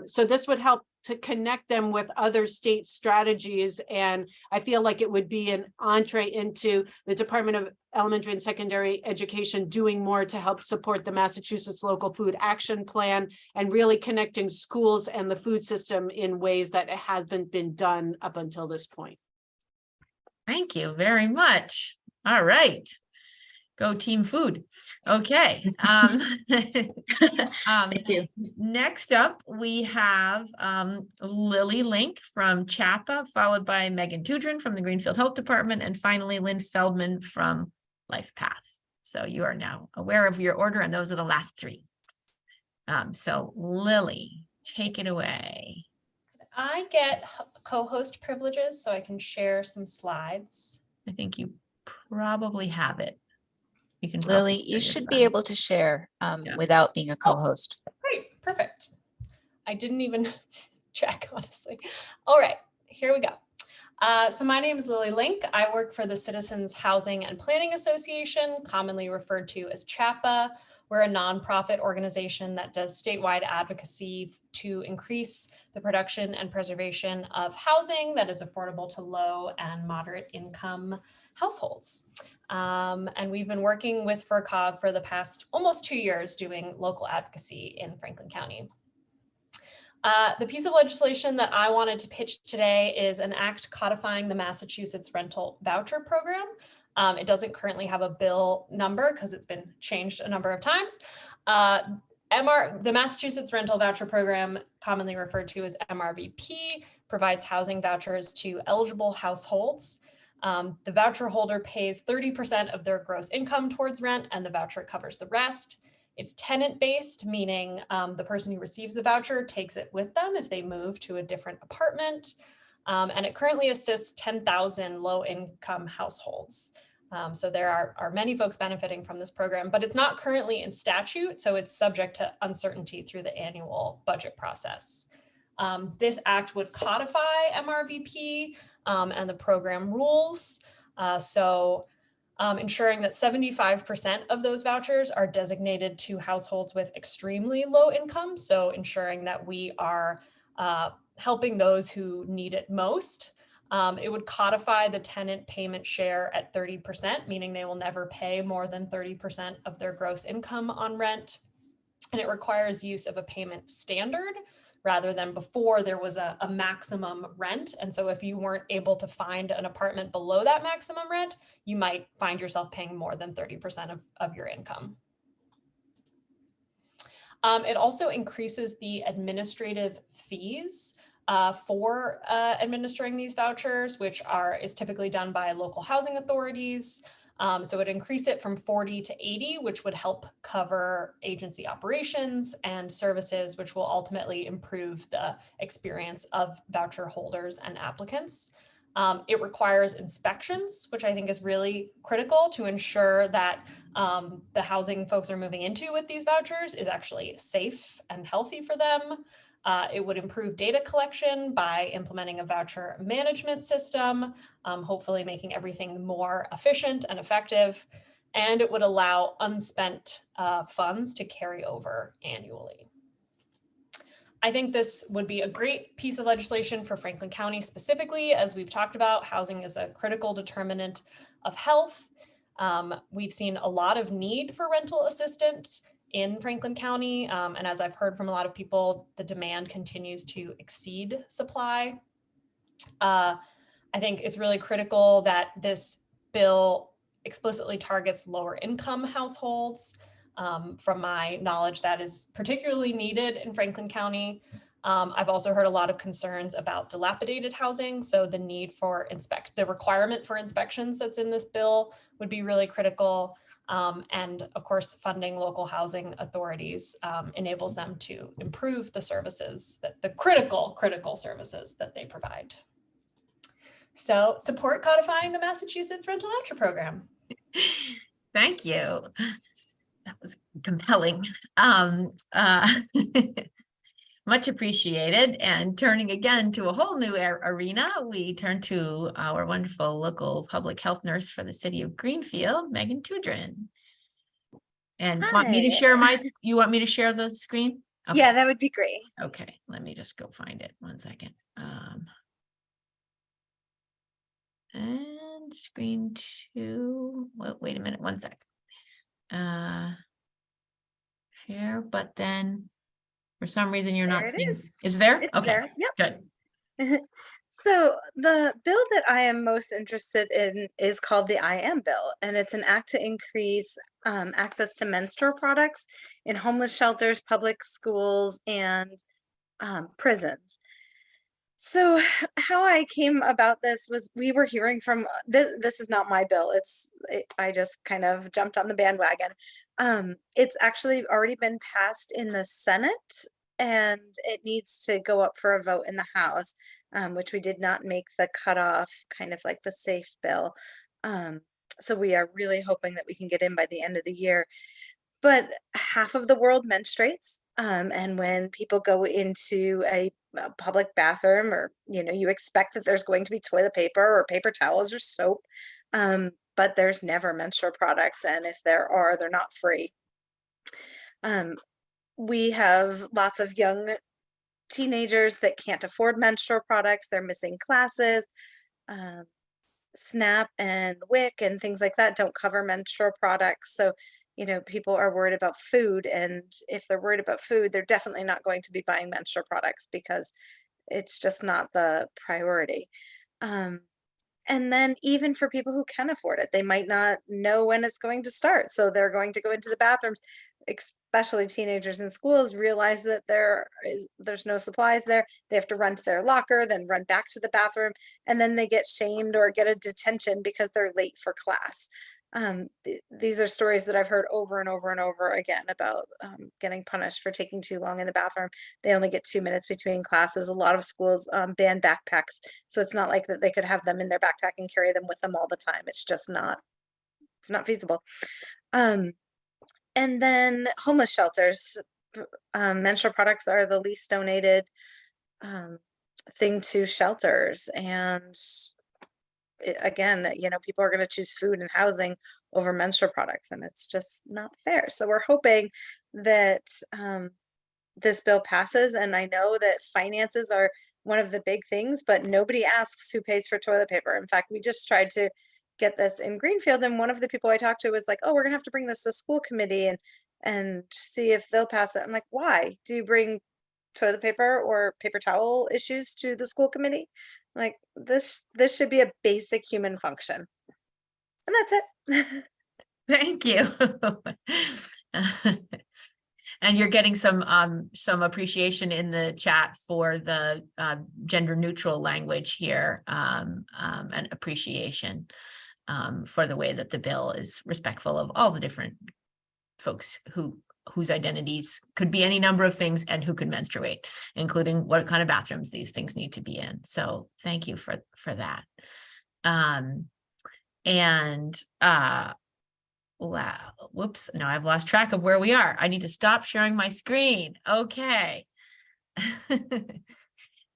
So this would help to connect them with other state strategies. And I feel like it would be an entree into the Department of Elementary and Secondary Education doing more to help support the Massachusetts Local Food Action Plan and really connecting schools and the food system in ways that it hasn't been done up until this point. Thank you very much. All right. Go team food. Okay. Thank you. Next up, we have Lily Link from CHAPA, followed by Megan Tudrin from the Greenfield Health Department, and finally Lynn Feldman from LifePath. So you are now aware of your order, and those are the last three. So Lily, take it away. I get co-host privileges so I can share some slides. I think you probably have it. You can Lily, probably you share your should be slide. able to share Yeah. without being a co-host. Great, perfect. I didn't even check, honestly. All right, here we go. So my name is Lily Link. I work for the Citizens Housing and Planning Association, commonly referred to as CHAPA. We're a nonprofit organization that does statewide advocacy to increase the production and preservation of housing that is affordable to low and moderate income households. And we've been working with FRCOG for the past almost 2 years doing local advocacy in Franklin County. The piece of legislation that I wanted to pitch today is an act codifying the Massachusetts Rental Voucher Program. It doesn't currently have a bill number because it's been changed a number of times. The Massachusetts Rental Voucher Program, commonly referred to as MRVP, provides housing vouchers to eligible households. The voucher holder pays 30% of their gross income towards rent, and the voucher covers the rest. It's tenant-based, meaning the person who receives the voucher takes it with them if they move to a different apartment. And it currently assists 10,000 low-income households. So there are many folks benefiting from this program, but it's not currently in statute, so it's subject to uncertainty through the annual budget process. This act would codify MRVP and the program rules. Ensuring that 75% of those vouchers are designated to households with extremely low income. So ensuring that we are helping those who need it most. It would codify the tenant payment share at 30%, meaning they will never pay more than 30% of their gross income on rent. And it requires use of a payment standard rather than before there was a maximum rent. And so if you weren't able to find an apartment below that maximum rent, you might find yourself paying more than 30% of your income. It also increases the administrative fees for administering these vouchers, which is typically done by local housing authorities. So it increase it from 40 to 80, which would help cover agency operations and services, which will ultimately improve the experience of voucher holders and applicants. It requires inspections, which I think is really critical to ensure that the housing folks are moving into with these vouchers is actually safe and healthy for them. It would improve data collection by implementing a voucher management system, hopefully making everything more efficient and effective. And it would allow unspent funds to carry over annually. I think this would be a great piece of legislation for Franklin County specifically. As we've talked about, housing is a critical determinant of health. We've seen a lot of need for rental assistance in Franklin County. And as I've heard from a lot of people, the demand continues to exceed supply. I think it's really critical that this bill explicitly targets lower income households. From my knowledge, that is particularly needed in Franklin County. I've also heard a lot of concerns about dilapidated housing. So the need for the requirement for inspections that's in this bill would be really critical. And of course, funding local housing authorities enables them to improve the services, the critical services that they provide. So support codifying the Massachusetts Rental Voucher Program. Thank you. That was compelling. Much appreciated. And turning again to a whole new arena, we turn to our wonderful local public health nurse for the city of Greenfield, Megan Tudrin. And want me to share you want me to share the screen? Okay. Yeah, that would be great. Okay, let me just go find it. 1 second. And screen 2. Well, wait a minute, 1 sec. Share, but then for some reason you're not There it seeing. is. Is there? It's Okay, there. Yep. good. So the bill that I am most interested in is called the I Am Bill, and it's an act to increase access to menstrual products in homeless shelters, public schools, and prisons. So how I came about this was we were hearing from this is not my bill. I just kind of jumped on the bandwagon. It's actually already been passed in the Senate and it needs to go up for a vote in the House, which we did not make the cutoff, kind of like the safe bill. So we are really hoping that we can get in by the end of the year. But half of the world menstruates. And when people go into a public bathroom, or you expect that there's going to be toilet paper or paper towels or soap, but there's never menstrual products, and if there are, they're not free. We have lots of young teenagers that can't afford menstrual products. They're missing classes. SNAP and WIC and things like that don't cover menstrual products. So people are worried about food, and if they're worried about food, they're definitely not going to be buying menstrual products because it's just not the priority. And then even for people who can afford it, they might not know when it's going to start. So they're going to go into the bathrooms, especially teenagers in schools, realize that there's no supplies there. They have to run to their locker, then run back to the bathroom, and then they get shamed or get a detention because they're late for class. These are stories that I've heard over and over and over again about getting punished for taking too long in the bathroom. They only get 2 minutes between classes. A lot of schools ban backpacks, so it's not like that they could have them in their backpack and carry them with them all the time. It's just not feasible. And then homeless shelters, menstrual products are the least donated thing to shelters, and again, people are going to choose food and housing over menstrual products, and it's just not fair. So we're hoping that this bill passes, and I know that finances are one of the big things, but nobody asks who pays for toilet paper. In fact, we just tried to get this in Greenfield, and one of the people I talked to was like, "Oh, we're gonna have to bring this to school committee and see if they'll pass it." I'm like, "Why? Do you bring toilet paper or paper towel issues to the school committee?" Like, this should be a basic human function. And that's it. Thank you. And you're getting some appreciation in the chat for the gender neutral language here, and appreciation for the way that the bill is respectful of all the different folks whose identities could be any number of things and who could menstruate, including what kind of bathrooms these things need to be in. So thank you for that. Whoops, now I've lost track of where we are. I need to stop sharing my screen. Okay.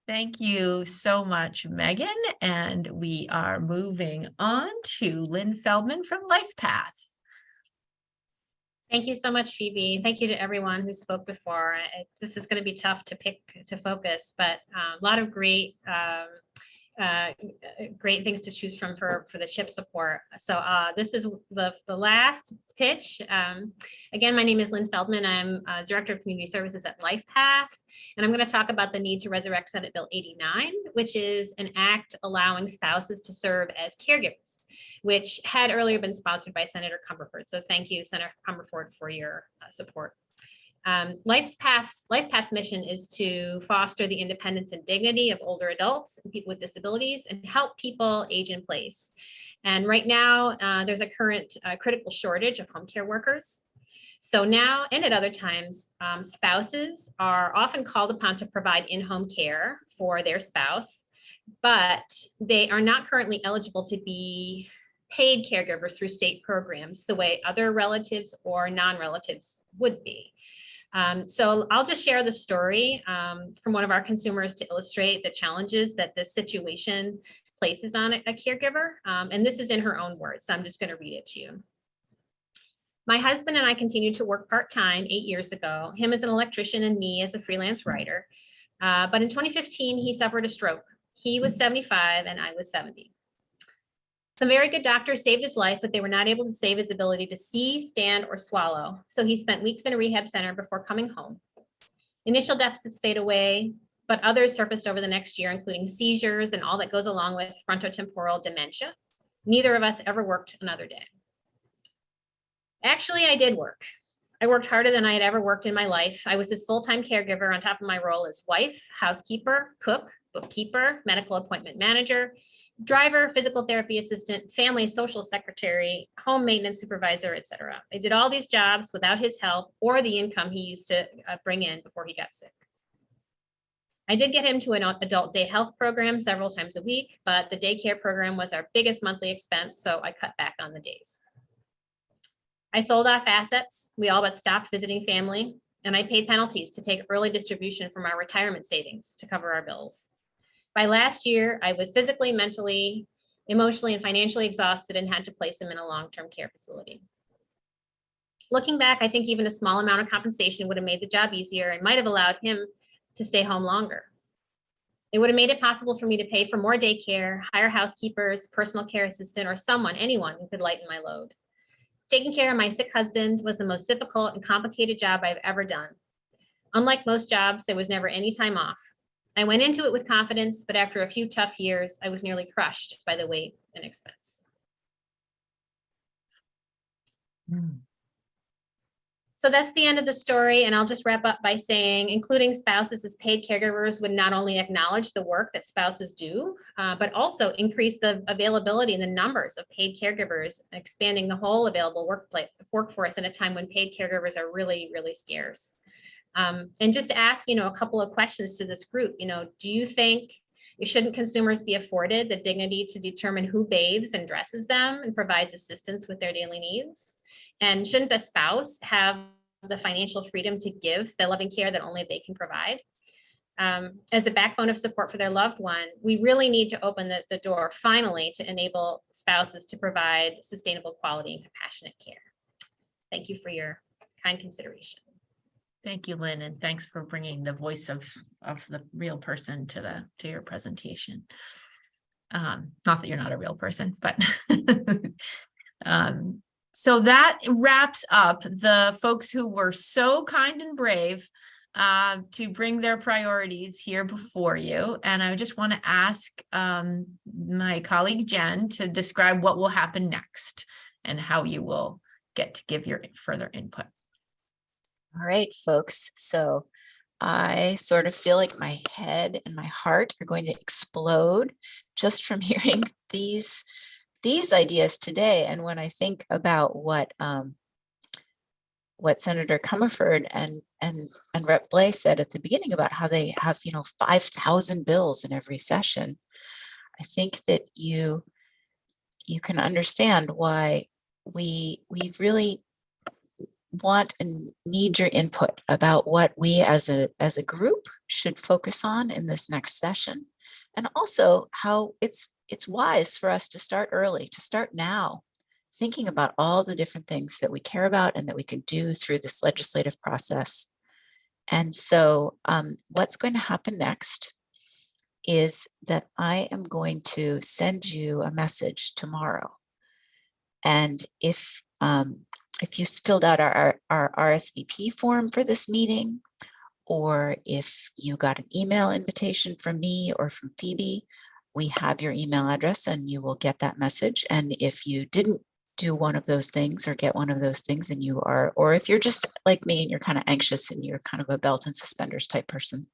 Thank you so much, Megan. And we are moving on to Lynn Feldman from LifePath. Thank you so much, Phoebe. Thank you to everyone who spoke before. This is going to be tough to focus, but a lot of great things to choose from for the SHIP support. So this is the last pitch. Again, my name is Lynn Feldman. I'm Director of Community Services at LifePath, and I'm going to talk about the need to resurrect Senate Bill 89, which is an act allowing spouses to serve as caregivers, which had earlier been sponsored by Senator Cumberford. So thank you, Senator Cumberford, for your support. LifePath's mission is to foster the independence and dignity of older adults and people with disabilities and help people age in place. And right now, there's a current critical shortage of home care workers. So now, and at other times, spouses are often called upon to provide in-home care for their spouse, but they are not currently eligible to be paid caregivers through state programs the way other relatives or non-relatives would be. So I'll just share the story from one of our consumers to illustrate the challenges that this situation places on a caregiver. And this is in her own words, so I'm just going to read it to you. My husband and I continued to work part-time 8 years ago, him as an electrician and me as a freelance writer. But in 2015, he suffered a stroke. He was 75 and I was 70. Some very good doctors saved his life, but they were not able to save his ability to see, stand, or swallow. So he spent weeks in a rehab center before coming home. Initial deficits fade away, but others surfaced over the next year, including seizures and all that goes along with frontotemporal dementia. Neither of us ever worked another day. Actually, I did work. I worked harder than I had ever worked in my life. I was this full-time caregiver on top of my role as wife, housekeeper, cook, bookkeeper, medical appointment manager, driver, physical therapy assistant, family social secretary, home maintenance supervisor, etc. I did all these jobs without his help or the income he used to bring in before he got sick. I did get him to an adult day health program several times a week, but the daycare program was our biggest monthly expense, so I cut back on the days. I sold off assets. We all but stopped visiting family, and I paid penalties to take early distribution from our retirement savings to cover our bills. By last year, I was physically, mentally, emotionally, and financially exhausted and had to place him in a long-term care facility. Looking back, I think even a small amount of compensation would have made the job easier and might have allowed him to stay home longer. It would have made it possible for me to pay for more daycare, hire housekeepers, personal care assistant, or anyone who could lighten my load. Taking care of my sick husband was the most difficult and complicated job I've ever done. Unlike most jobs, there was never any time off. I went into it with confidence, but after a few tough years, I was nearly crushed by the weight and expense. So that's the end of the story, and I'll just wrap up by saying including spouses as paid caregivers would not only acknowledge the work that spouses do, but also increase the availability and the numbers of paid caregivers, expanding the whole available workforce at a time when paid caregivers are really, really scarce. And just to ask, a couple of questions to this group, do you think shouldn't consumers be afforded the dignity to determine who bathes and dresses them and provides assistance with their daily needs? And shouldn't a spouse have the financial freedom to give the loving care that only they can provide? As a backbone of support for their loved one, we really need to open the door finally to enable spouses to provide sustainable, quality, and compassionate care. Thank you for your kind consideration. Thank you, Lynn, and thanks for bringing the voice of the real person to your presentation. Not that you're not a real person, but so that wraps up the folks who were so kind and brave to bring their priorities here before you. And I just want to ask my colleague Jen to describe what will happen next and how you will get to give your further input. All right, folks. So I sort of feel like my head and my heart are going to explode just from hearing these ideas today. And when I think about what Senator Comerford and Rep. Blais said at the beginning about how they have 5,000 bills in every session, I think that you can understand why we really want and need your input about what we as a group should focus on in this next session, and also how it's wise for us to start early, to start now, thinking about all the different things that we care about and that we could do through this legislative process. And so what's going to happen next is that I am going to send you a message tomorrow. And if you filled out our RSVP form for this meeting, or if you got an email invitation from me or from Phoebe, we have your email address and you will get that message. And if you didn't do one of those things or get one of those things and you are, or if you're just like me and you're kind of anxious and you're kind of a belt and suspenders type person,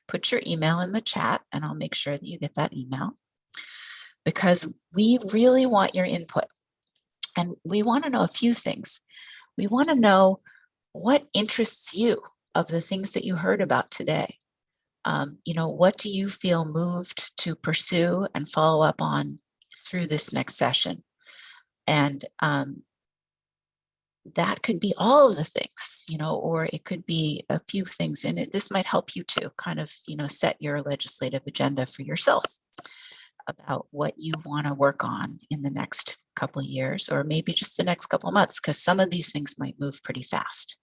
put your email in the chat and I'll make sure that you get that email, because we really want your input. And we want to know a few things. We want to know what interests you of the things that you heard about today. What do you feel moved to pursue and follow up on through this next session? And that could be all of the things, or it could be a few things in it. This might help you to kind of, set your legislative agenda for yourself about what you want to work on in the next couple of years, or maybe just the next couple of months, because some of these things might move pretty fast.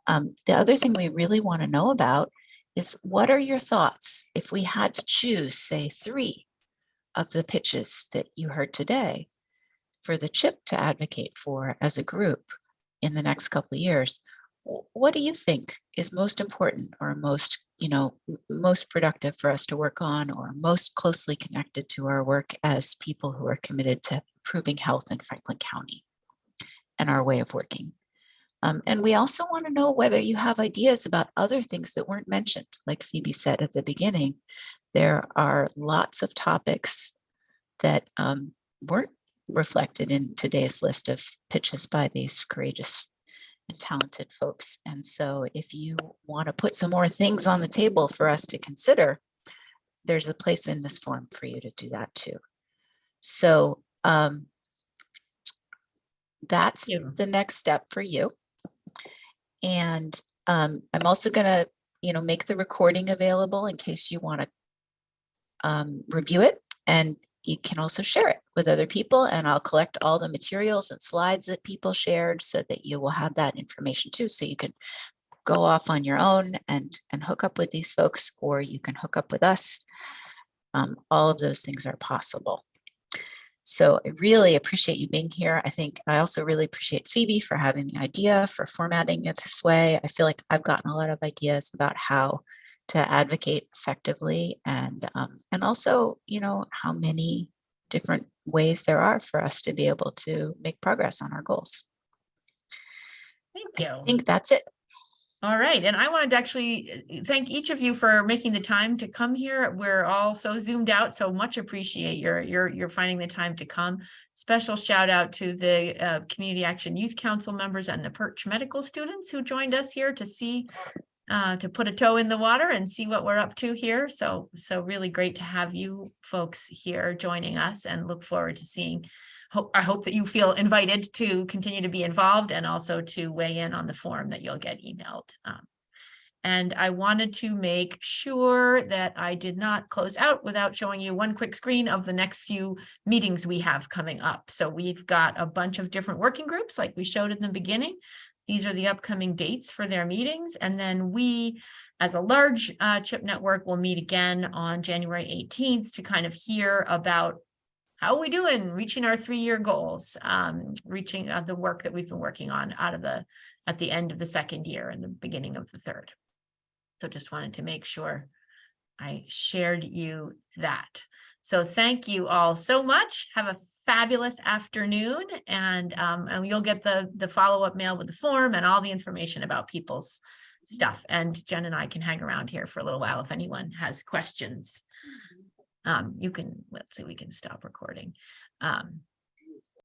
The other thing we really want to know about is, what are your thoughts if we had to choose, say, 3 of the pitches that you heard today for the CHIP to advocate for as a group in the next couple of years? What do you think is most important or most most productive for us to work on, or most closely connected to our work as people who are committed to improving health in Franklin County and our way of working. And we also want to know whether you have ideas about other things that weren't mentioned. Like Phoebe said at the beginning, there are lots of topics that weren't reflected in today's list of pitches by these courageous and talented folks. And so if you want to put some more things on the table for us to consider, there's a place in this forum for you to do that too. So that's the next step for you. And I'm also going to, make the recording available in case you want to review it, and you can also share it with other people, and I'll collect all the materials and slides that people shared so that you will have that information too. So you can go off on your own and hook up with these folks, or you can hook up with us. All of those things are possible. So I really appreciate you being here. I also really appreciate Phoebe for having the idea for formatting it this way. I feel like I've gotten a lot of ideas about how to advocate effectively, and also, how many different ways there are for us to be able to make progress on our goals. Thank you. I think that's it. All right. And I wanted to actually thank each of you for making the time to come here. We're all so zoomed out, so much appreciate your finding the time to come. Special shout out to the Community Action Youth Council members and the Perch Medical students who joined us here to see, to put a toe in the water and see what we're up to here. So really great to have you folks here joining us, and look forward to seeing. I hope that you feel invited to continue to be involved, and also to weigh in on the form that you'll get emailed. And I wanted to make sure that I did not close out without showing you one quick screen of the next few meetings we have coming up. So we've got a bunch of different working groups like we showed in the beginning. These are the upcoming dates for their meetings. And then we, as a large CHIP network, will meet again on January 18th to kind of hear about how are we doing reaching our 3-year goals, reaching the work that we've been working on at the end of the 2nd year and the beginning of the 3rd. So just wanted to make sure I shared you that. So thank you all so much. Have a fabulous afternoon, and you'll get the follow-up mail with the form and all the information about people's stuff. And Jen and I can hang around here for a little while if anyone has questions. You can, let's see, we can stop recording.